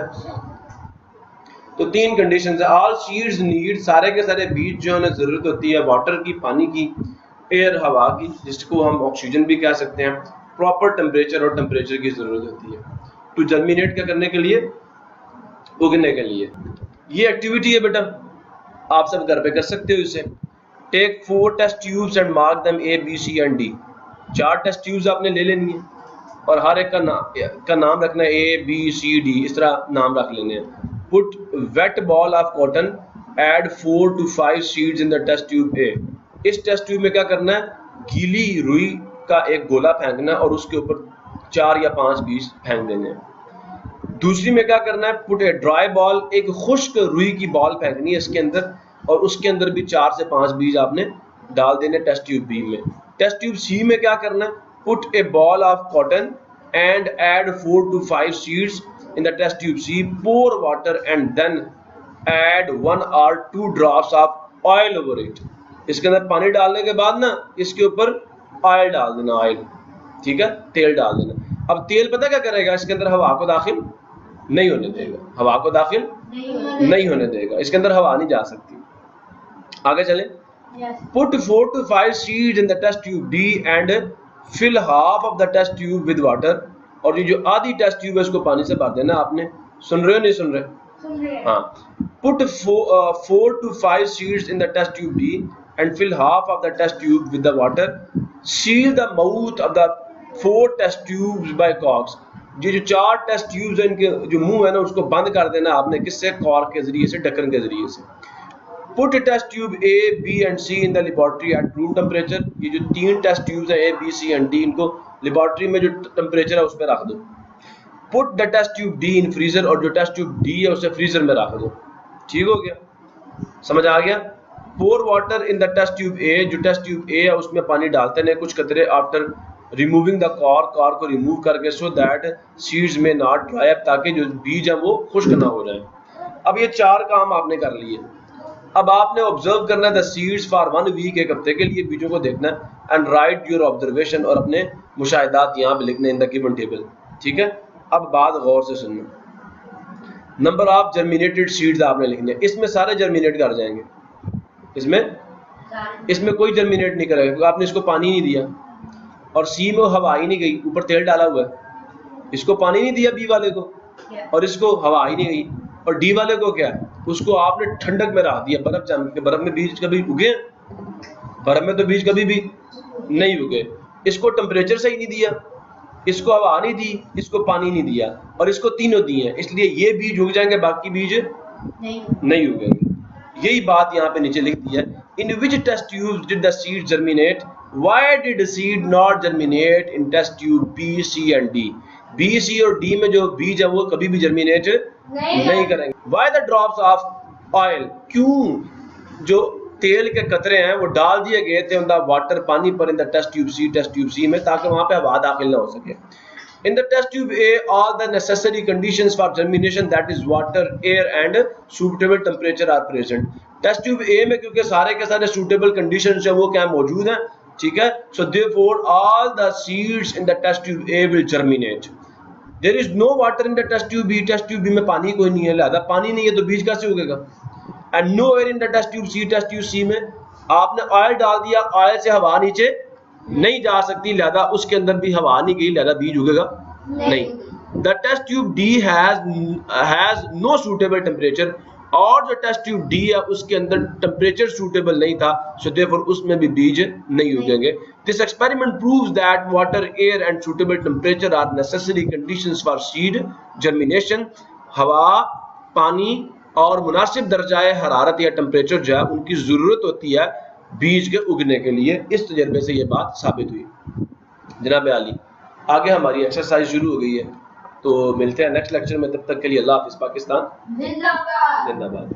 तो 3 कंडीशंस है। ऑल सीड्स नीड, सारे के सारे बीज जो है जरूरत होती है वाटर की, पानी की, एयर हवा की, जिसको हम ऑक्सीजन भी कह सकते हैं, प्रॉपर टेम्परेचर और टेम्परेचर की जरूरत होती है टू जर्मिनेट क्या करने के लिए, उगने के लिए। ये एक्टिविटी है बेटा, आप सब घर पे कर सकते हो इसे। Take 4 test tubes and mark them A, B, C and D। 4 test tubes आपने ले लेनी है और हर एक का नाम रखना है A, B, C, D, इस तरह नाम रख लेने हैं। Put wet ball of cotton, add 4 to 5 seeds in the test tube A। इस टेस्ट ट्यूब में क्या करना है, गीली रुई का एक गोला फेंकना है और उसके ऊपर 4 या 5 बीज फेंक देने हैं। दूसरी में क्या करना है, पुट ए ड्राई बॉल, एक खुश्क रुई की बॉल फेंकनी है इसके अंदर और उसके अंदर भी 4 से 5 बीज आपने डाल देने टेस्ट ट्यूब बी में। टेस्ट ट्यूब सी में क्या करना है, put a ball of cotton and add 4 to 5 seeds in the test tube C, pour water and then add 1 or 2 drops of oil over it. इसके अंदर पानी डालने के बाद ना इसके ऊपर ऑयल डाल देना, ऑयल, ठीक है, तेल डाल देना। अब तेल पता क्या करेगा, इसके अंदर हवा को दाखिल नहीं होने देगा, हवा को दाखिल नहीं होने देगा, इसके अंदर हवा नहीं जा सकती। आगे चले, put 4 to 5 seeds in the test tube D and fill half of the test tube with water. और ये जो आधी टेस्ट ट्यूब है उसको पानी से भर देना। आपने सुन रहे हो नहीं सुन रहे? हाँ, put 4 to 5 seeds in the test tube D and fill half of the test tube with the water, seal the mouth of the 4 test tubes by corks. ये जो 4 टेस्ट ट्यूब्स हैं इनके जो मुंह है ना उसको बंद कर देना आपने, किससे, कॉर्क के जरिए से, ढक्कन के जरिए से। Put test tube A, B and C in the laboratory at room temperature. ये जो 3 टेस्ट ट्यूब्स हैं A, B, C and D, इनको लेबोरेटरी में जो टेम्परेचर है उस पर रख दो। Put the test tube D in freezer, और जो टेस्ट ट्यूब D है उसे फ्रीजर में रख दो। ठीक हो गया, समझ आ गया? Pour water in the test tube A, जो टेस्ट ट्यूब A है उसमें पानी डालते हैं कुछ कतरे after removing the cork, cork को रिमूव करके, so that seeds may not dry up, ताकि जो बीज है वो खुश्क ना हो जाए। अब ये 4 काम आपने कर लिए। अब आपने ऑब्जर्व करना है द सीड्स फॉर 1 वीक, एक हफ्ते के लिए बीजों को देखना है, एंड राइट योर ऑब्जर्वेशन, और अपने मुशाहिदात यहाँ पे लिखने इन द गिवन टेबल। ठीक है, अब बात गौर से सुनना। नंबर ऑफ जर्मिनेटेड सीड्स आपने लिखने, इसमें सारे जर्मिनेट कर जाएंगे, इसमें कोई जर्मिनेट नहीं करेगा क्योंकि आपने इसको पानी नहीं दिया, और सी में हवा ही नहीं गई, ऊपर तेल डाला हुआ है, इसको पानी नहीं दिया बी वाले को और इसको हवा ही नहीं गई। और डी वाले को क्या है, उसको आपने ठंडक में रख दिया, बर्फ जम के। बर्फ में बीज कभी उगे? बर्फ में तो बीज कभी भी नहीं उगे। इसको टेम्परेचर सही नहीं दिया, इसको हवा नहीं दी, इसको पानी नहीं दिया, और इसको तीनों दिए हैं, इसलिए ये बीज उग जाएंगे, बाकी बीज नहीं उगेंगे। यही बात यहाँ पे नीचे लिख दी है। In which test tube did the seed germinate, why did seed not germinate in test tube B, C and D. B, C और डी में जो बीज है वो कभी भी जर्मिनेट नहीं करेंगे। Why the drops of oil, क्यों जो तेल के कतरे हैं वो डाल दिए गए थे उन द वाटर, पानी पर, in the test tube C में, ताकि वहां पे हवा दाखिल ना हो सके। In the test tube A, all the necessary conditions for germination, that is water, air and suitable temperature are present. Test tube A में क्योंकि सारे के सारे suitable conditions हैं वो क्या मौजूद हैं, ठीक है। So therefore all the seeds in the test tube A will germinate. There is no water in the test tube B. Test tube B में पानी कोई नहीं है, लिहाजा पानी नहीं है तो बीज कैसे उगेगा। And no air in the test tube C. Test tube C में आपने ऑयल डाल दिया, ऑयल से हवा नीचे नहीं जा सकती, लिहाजा उसके अंदर भी हवा नहीं गई, लिहाजा बीज उगेगा नहीं। The test tube D has no suitable temperature, और जो टेस्ट ट्यूब डी है उसके अंदर टेम्परेचर सूटेबल नहीं था, सो देयरफॉर उसमें भी बीज नहीं उगेंगे। This experiment proves that water, air and suitable temperature are necessary conditions for seed germination. हवा, पानी और मुनासिब दर्जाए हरारत या टेम्परेचर जो है उनकी जरूरत होती है बीज के उगने के लिए। इस तजर्बे से ये बात साबित हुई। जनाब आली, आगे हमारी एक्सरसाइज शुरू हो गई है, तो मिलते हैं नेक्स्ट लेक्चर में। तब तक के लिए अल्लाह हाफिज़। पाकिस्तान जिंदाबाद।